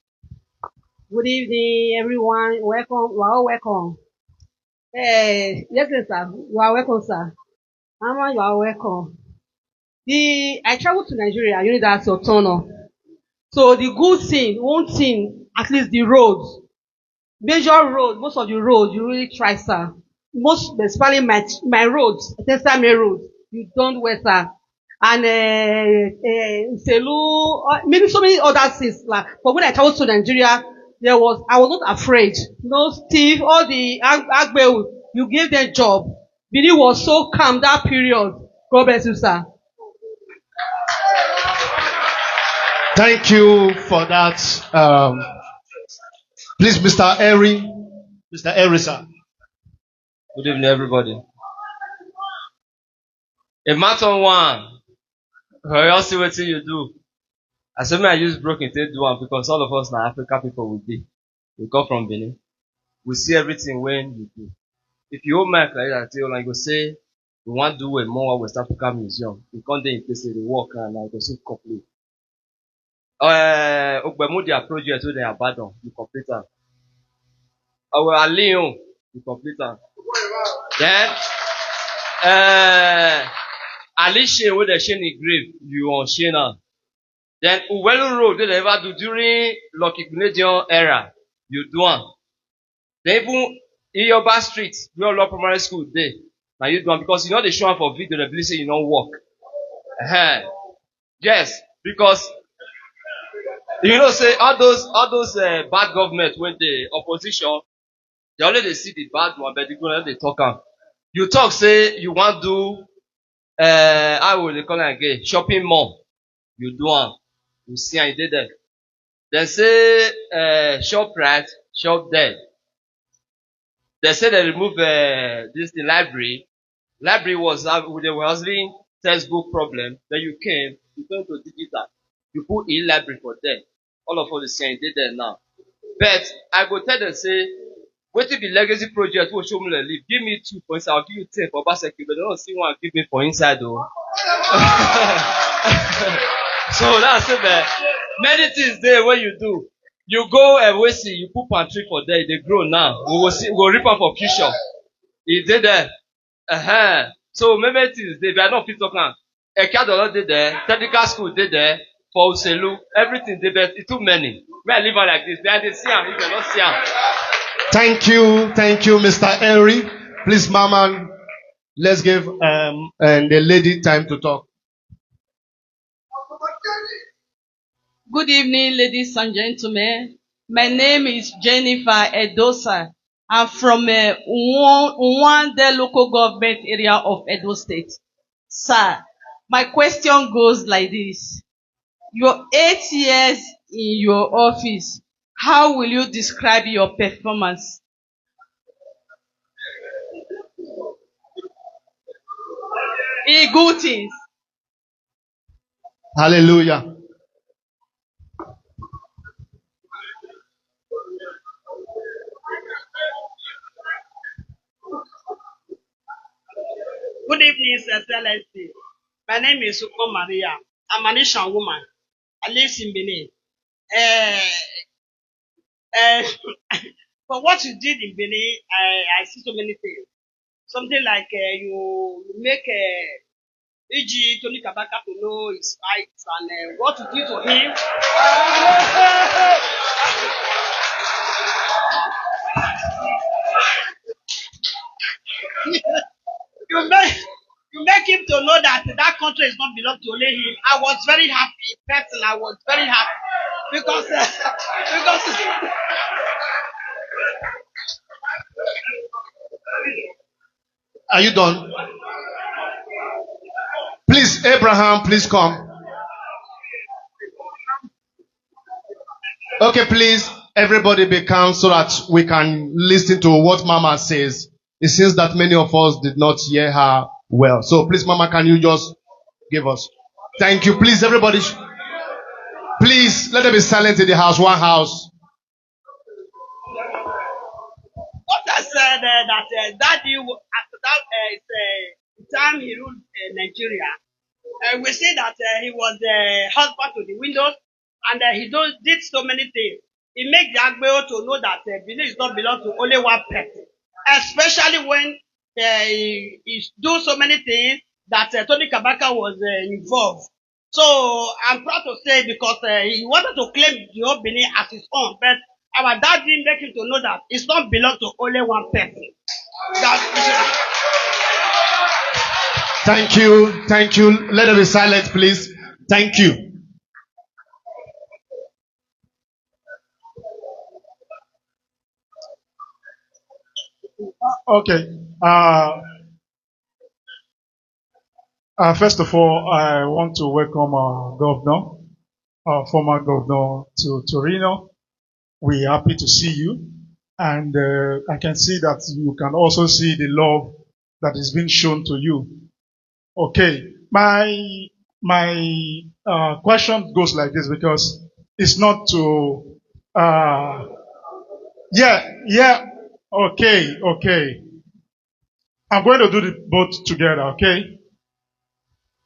Good evening, everyone. Welcome. You are all welcome. Yes, sir. You are welcome, sir. Mama, you are welcome. I traveled to Nigeria. You know that's Torino. So the good thing, one thing, at least the roads, major roads, most of the roads, you really try, sir. Most, especially my roads, Tesla main roads, you don't well, sir. And Selu, maybe so many other things. Like, but when I traveled to Nigeria, I was not afraid. No thief, all the Agbeus, you gave them job. Billy was so calm that period. God bless you, sir. Thank you for that. Please, Mr. Eri. Mr. Eri, sir. Good evening, everybody. A matter 1, for you see what you do. As I use broken to do one because all of us now African people will be. We come from Benin. We see everything when you do. If you hold mic like that, you go say, we want to do a more West African museum. We can't in place the work and I go see complete. Ogbemudia project with the Abadan, you complete them. Our Leon, you complete them. Then, Alicia with the Shani grave, you on Shana. Then, Uwelu Road, they ever do during Lucky Canadian era, you do one. Then, even in Yoba Street, we all love primary school there. Now you do one because you know they show up for video, they believe say you don't work. Yes, because you know, say all those bad government when the opposition, they only they see the bad one, but they go and they talk am. You talk say you want do how will they call it again? Shopping mall. You do one. You see and you did that. They say shop right, shop dead. They say they remove the library. Library was they were having textbook problem. Then you came, you turned to digital. You put e-library for them. All of us the same did that now. But I go tell them say, what if the legacy project will show me the leave? Give me 2 points, I'll give you 10 for Obaseki, but they don't see one give me for inside though. So that's it, man. Many things there when you do. You go and we see, you put pantry for there, they grow now. We will see, we will reap them for future. It did there. So many things they are not fit talking. Ekadolo did there, technical school did there, for Uselu, everything did there. It's too many. May I live on like this? They see them, you cannot see them. Thank you, Mr. Henry. Please, Mama, let's give the lady time to talk. Good evening, ladies and gentlemen. My name is Jennifer Edosa. I'm from one local government area of Edo State. Sir, my question goes like this. Your 8 years in your office, how will you describe your performance? In good things. Hallelujah. Good evening, Sir Celeste. My name is Uko Maria. I'm an Asian woman. I live in Benin. Uh, for what you did in Benin, I see so many things. Something like you make E.g. Tony Kabaka to know his rights and what you did to him. you make you make him to know that that country is not belong to only him. I was very happy, personally. I was very happy because because Are you done? Please, Abraham, please come. Okay, please, everybody be calm so that we can listen to what Mama says. It seems that many of us did not hear her well. So please, Mama, can you just give us? Thank you. Please, everybody. Please, let them be silent in the house. One house. what I said Daddy after that time he ruled Nigeria. We see that he was the husband to the windows and did so many things. He made the Agbero to know that Benin is not belong to only one person, especially when he do so many things that Tony Kabaka was involved. So I'm proud to say because he wanted to claim the whole Benin as his own, but our dad didn't make him to know that it's not belong to only one person. That, Thank you. Thank you. Let them be silent, please. Thank you. Okay. First of all, I want to welcome our governor, our former governor to Torino. We're happy to see you. And I can see that you can also see the love that is being shown to you. Okay. My question goes like this because it's not to, okay. I'm going to do the both together, okay?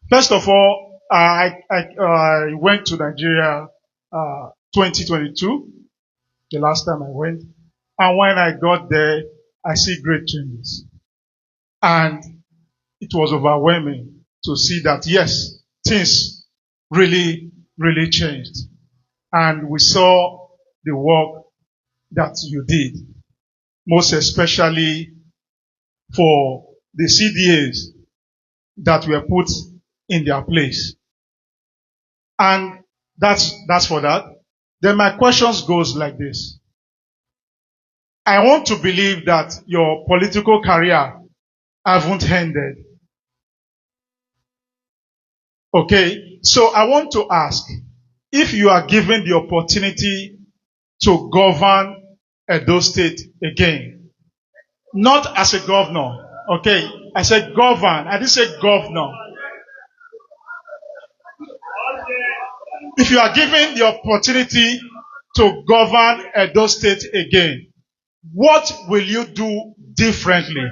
First of all, I went to Nigeria 2022, the last time I went. And when I got there, I see great changes. And it was overwhelming to see that, yes, things really, really changed. And we saw the work that you did, most especially for the CDAs that were put in their place. And that's for that. Then my questions goes like this. I want to believe that your political career haven't ended. Okay? So I want to ask, if you are given the opportunity to govern Edo State again, not as a governor, okay? I said govern, I didn't say governor. If you are given the opportunity to govern Edo State again, what will you do differently?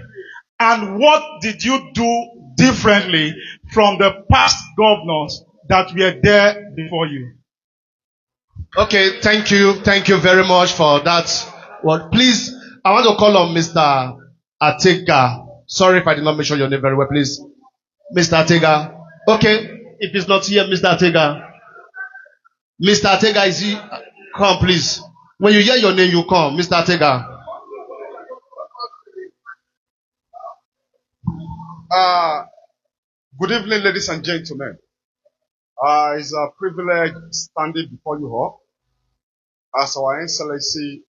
And what did you do differently from the past governors that were there before you? Okay, thank you. Thank you very much for that. Well, please, I want to call on Mr. Atega. Sorry if I did not mention your name very well, please. Mr. Atega. Okay, if it's not here, Mr. Atega. Mr. Atega, is he? Come, please. When you hear your name, you come. Mr. Atega. Good evening, ladies and gentlemen. It's a privilege standing before you all as our Excellency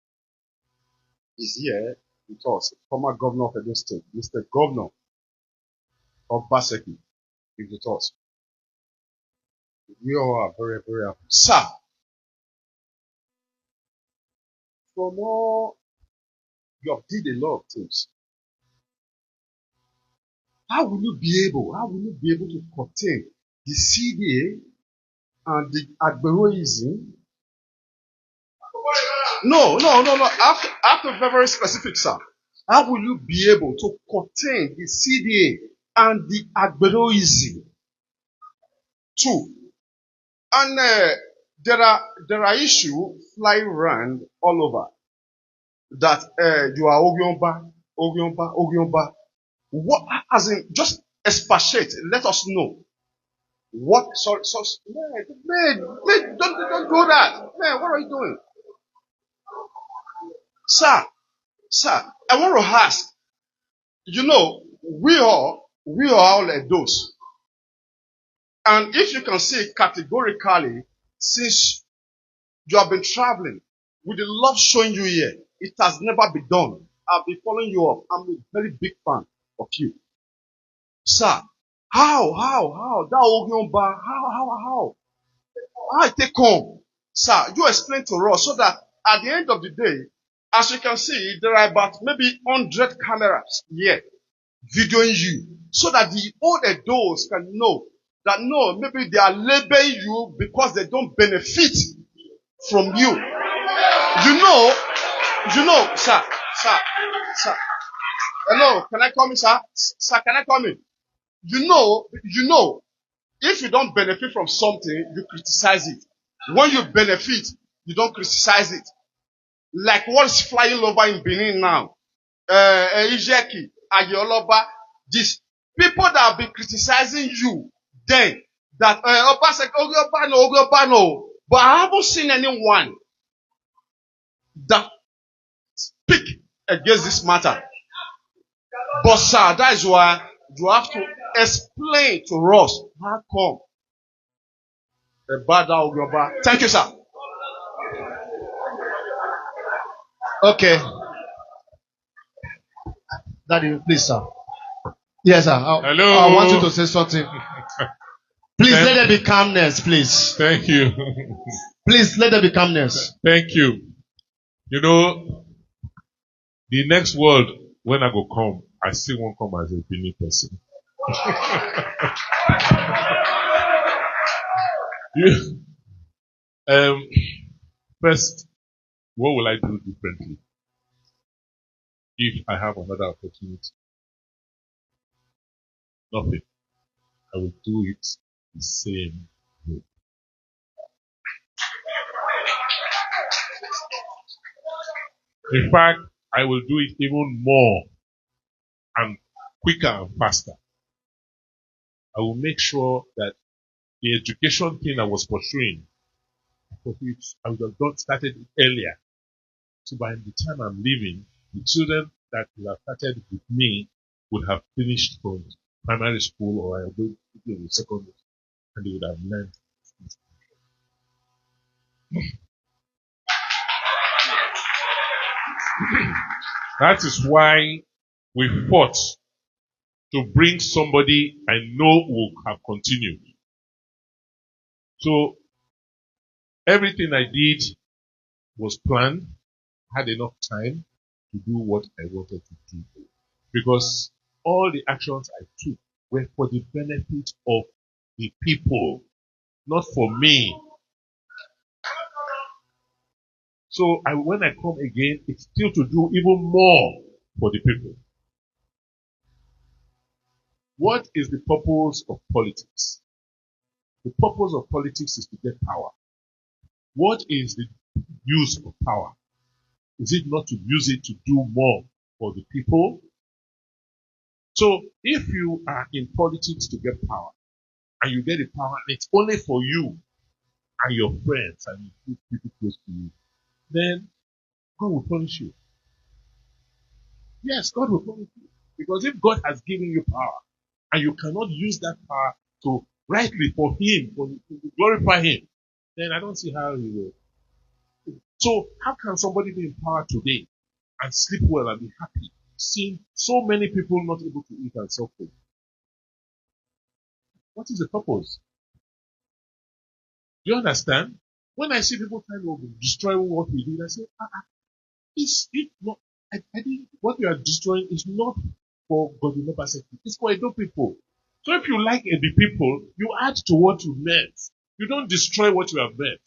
is here with us, former governor of Edo State, Mr. Governor of Obaseki is with us. We all are very, very happy. Sir, from all you have did a lot of things, how will you be able to contain the CDA and the Agberoism? No. I have to be very specific, sir. How will you be able to contain the CDA and the Agberoism? Two. And there are issues flying around all over that you are Ogyomba. What, as in, just expatiate. Let us know what. Sorry, man, don't do that, man. What are you doing, sir? I want to ask. You know, we are all those, and if you can say categorically, since you have been traveling with the love showing you here, it has never been done. I've been following you up. I'm a very big fan of you. Sir, how? That Ogyomba, how? I take home. Sir, you explain to us so that at the end of the day, as you can see, there are about maybe 100 cameras here videoing you so that the old adults can know that no, maybe they are labeling you because they don't benefit from you. You know, sir. Hello, can I come in, sir? Sir, can I come in? You know, if you don't benefit from something, you criticize it. When you benefit, you don't criticize it. Like what's flying over in Benin now? Ijeki, Ayoloba, these people that have been criticizing you then, that Obaseki, Ogiobano, but I haven't seen anyone that speak against this matter. But sir, that is why you have to explain to us how come about that Ogioba. Thank you, sir. Okay. Daddy, please, sir. Yes, sir. Hello. I want you to say something. Please let there be calmness, please. Thank you. Please let there be calmness. Thank you. You know, the next world, when I go come, I still won't come as a Benin person. First, what will I do differently if I have another opportunity? Nothing. I will do it the same way. In fact, I will do it even more and quicker and faster. I will make sure that the education thing I was pursuing, I would have started it earlier. So by the time I'm leaving, the children that will have started with me would have finished from primary school or I will go to secondary, and they would have learned. That is why we fought to bring somebody I know will have continued. So everything I did was planned, had enough time to do what I wanted to do. Because all the actions I took were for the benefit of the people, not for me. So when I come again, it's still to do even more for the people. What is the purpose of politics? The purpose of politics is to get power. What is the use of power? Is it not to use it to do more for the people? So if you are in politics to get power, and you get the power, and it's only for you and your friends and people close to you, then God will punish you. Yes, God will punish you. Because if God has given you power, and you cannot use that power to rightly for Him, to glorify Him, then I don't see how He will. So how can somebody be in power today and sleep well and be happy, seeing so many people not able to eat and suffer? What is the purpose? Do you understand? When I see people trying to destroy what we do, I say, it's not. I think what you are destroying is not for Godwin Obaseki. It's for Edo people. So if you like Edo people, you add to what you met. You don't destroy what you have met.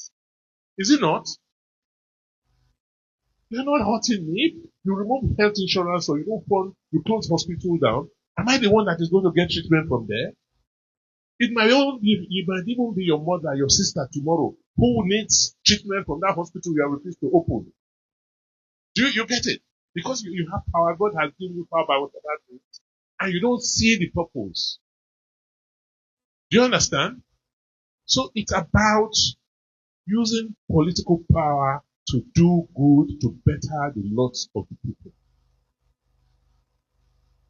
Is it not? You're not hurting me. You remove health insurance or you close hospital down. Am I the one that is going to get treatment from there? It might even be your mother, your sister tomorrow who needs treatment from that hospital you are refused to open. Do you get it? Because you have power, God has given you power by whatever it is, and you don't see the purpose. Do you understand? So it's about using political power to do good, to better the lots of the people.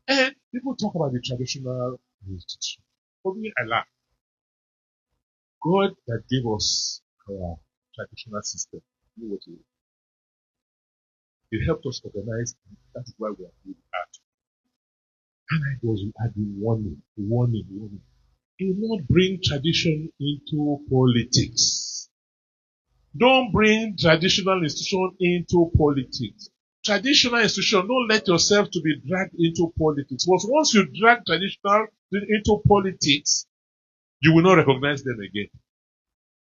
And people talk about the traditional institution. For me, I laugh. God that gave us our traditional system, you know what it is. It helped us organize, and that is why we are doing that. And I've been warning. Do not bring tradition into politics. Don't bring traditional institution into politics. Traditional institution, don't let yourself to be dragged into politics. Because once you drag traditional into politics, you will not recognize them again.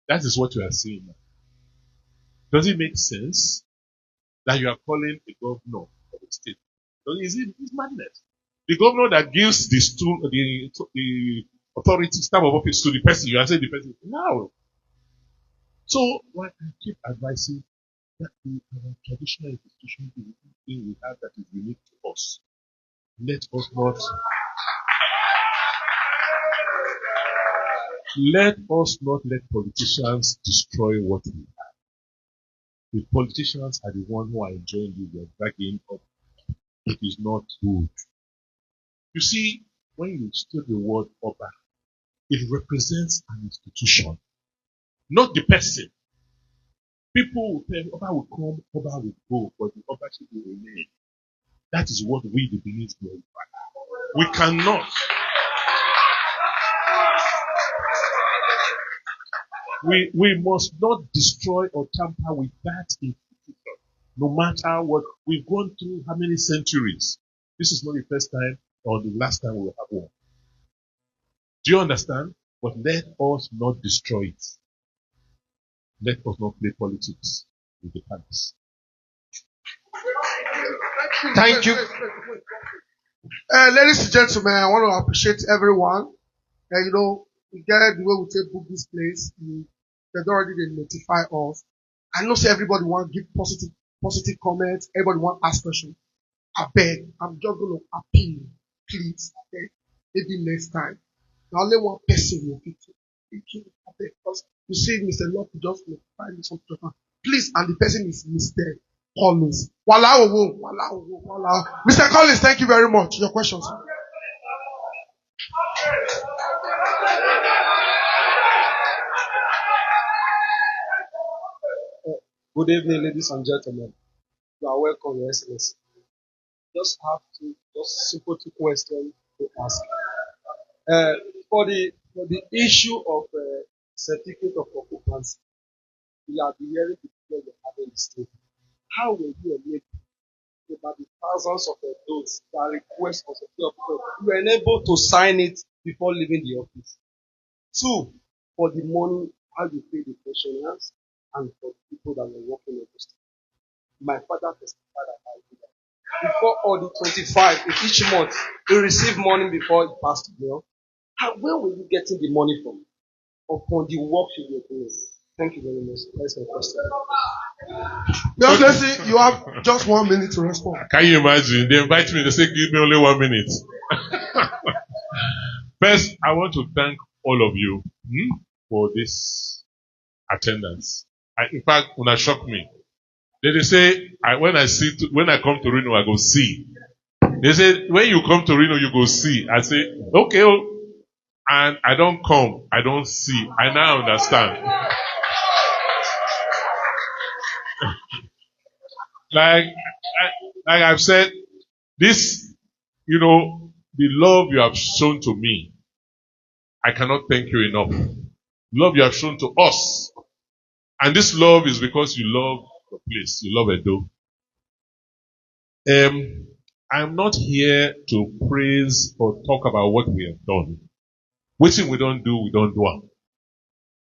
That is what you are seeing now. Does it make sense that you are calling a governor of the state? It's madness. The governor that gives the authority staff of office to the person, you are saying the person, no. So what I keep advising that the traditional institution is the thing we have that is unique to us. Let us not let politicians destroy what we have. The politicians are the ones who are enjoying this, they are dragging up. It is not good. You see, when you study the word Oba, it represents an institution, not the person. People will tell Oba will come, Oba will go, but the Oba-ship will remain. That is what we, the Benin's, glorify. We cannot. We must not destroy or tamper with that institution, no matter what. We've gone through how many centuries. This is not the first time or the last time we will have one. Do you understand? But let us not destroy it. Let us not play politics with the palace. Thank you. Ladies and gentlemen, I want to appreciate everyone. We get the way we take book this place. They've already notify us. I know say everybody want to give positive comments. Everybody want to ask questions. I beg. I'm just going to appeal. Please, okay? Maybe next time. Now only one person will be because you see Mr. Locke just notify me something. Please, and the person is Mr. Collins. Mr. Collins, thank you very much. Your questions. Good evening, ladies and gentlemen. You are welcome, Your Excellency. Just simple two questions to ask. For the issue of certificate of occupancy, we are hearing the people you have in the state. How will you enable about the thousands of those that request for certificate of occupancy? You are unable to sign it before leaving the office. Two, for the money, how you pay the pensioners and for the people that were working in the state. My father testified that I did that. Before all the 25, each month, he received money before he passed away. Where were you getting the money from? Upon the work you were doing. Thank you very much. That's my question. Your Excellency, you have just 1 minute to respond. Can you imagine? They invite me, they say, give me only 1 minute. First, I want to thank all of you for this attendance. In fact, when it shocked me, they say, when I come to Reno, I go see. They say, when you come to Reno, you go see. I say, okay, and I don't come, I don't see. I now understand. Like I've said, this, the love you have shown to me, I cannot thank you enough. The love you have shown to us, And this love is because you love the place, you love Edo. I'm not here to praise or talk about what we have done. What we don't do.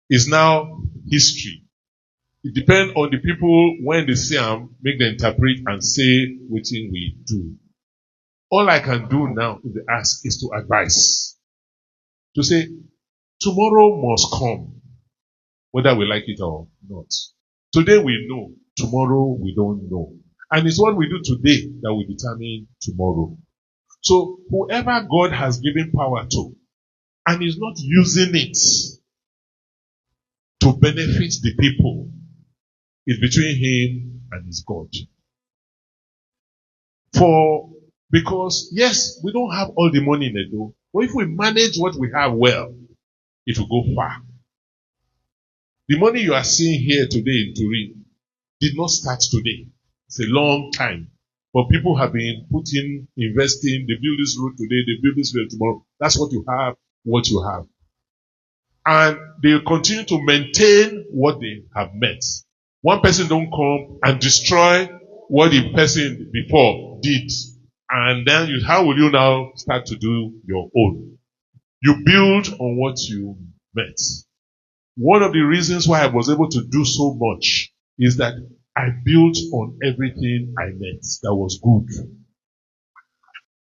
It's now history. It depends on the people when they see them, make them interpret and say what we do. All I can do now in the ask is to advise. To say, tomorrow must come, whether we like it or not. Today we know, tomorrow we don't know. And it's what we do today that will determine tomorrow. So whoever God has given power to, and is not using it to benefit the people, is between him and his God. Because yes, we don't have all the money in Edo, but if we manage what we have well, it will go far. The money you are seeing here today in Torino did not start today. It's a long time. But people have been investing, they build this road today, they build this road tomorrow. That's what you have. And they continue to maintain what they have met. One person don't come and destroy what the person before did. And then how will you now start to do your own? You build on what you met. One of the reasons why I was able to do so much is that I built on everything I met that was good.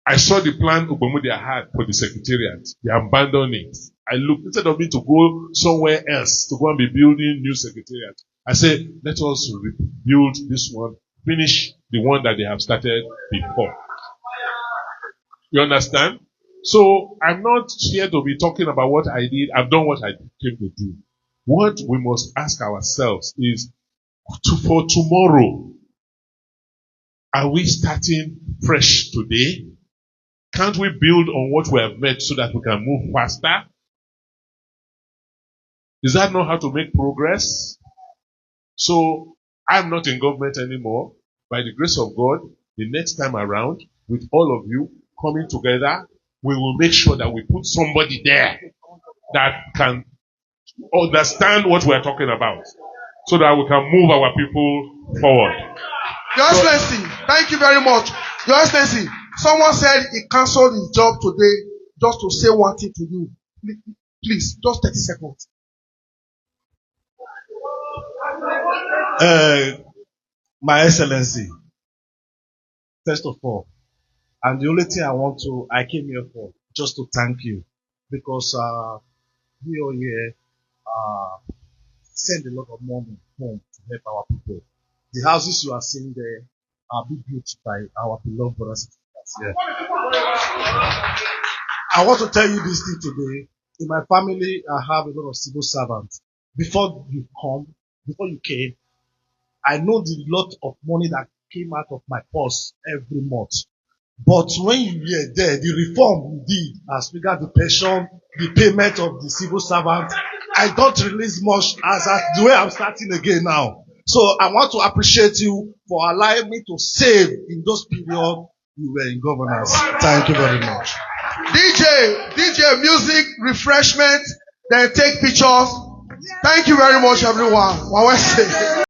I saw the plan Obamudia had for the secretariat. They abandoned it. I looked, instead of me to go somewhere else, to go and be building new secretariat, I said, let us rebuild this one, finish the one that they have started before. You understand? So I'm not here to be talking about what I did. I've done what I came to do. What we must ask ourselves is, for tomorrow, are we starting fresh today? Can't we build on what we have met so that we can move faster? Is that not how to make progress? So I'm not in government anymore. By the grace of God, the next time around, with all of you coming together, we will make sure that we put somebody there that can understand what we are talking about, so that we can move our people forward. Your Excellency, thank you very much. Your Excellency, someone said he cancelled his job today just to say one thing to you. Please, just 30 seconds. My Excellency, first of all, and the only thing I came here for, just to thank you, because we all here send a lot of money home to help our people. The houses you are seeing there are being built by our beloved brothers and sisters here. I want to tell you this thing today. In my family, I have a lot of civil servants. Before you came, I know the lot of money that came out of my purse every month. But when you were there, the reform you did as regards the pension, the payment of the civil servant, I don't release much as the way I'm starting again now. So I want to appreciate you for allowing me to save in those periods you were in governance. Thank you very much. DJ, music, refreshment, then take pictures. Thank you very much, everyone.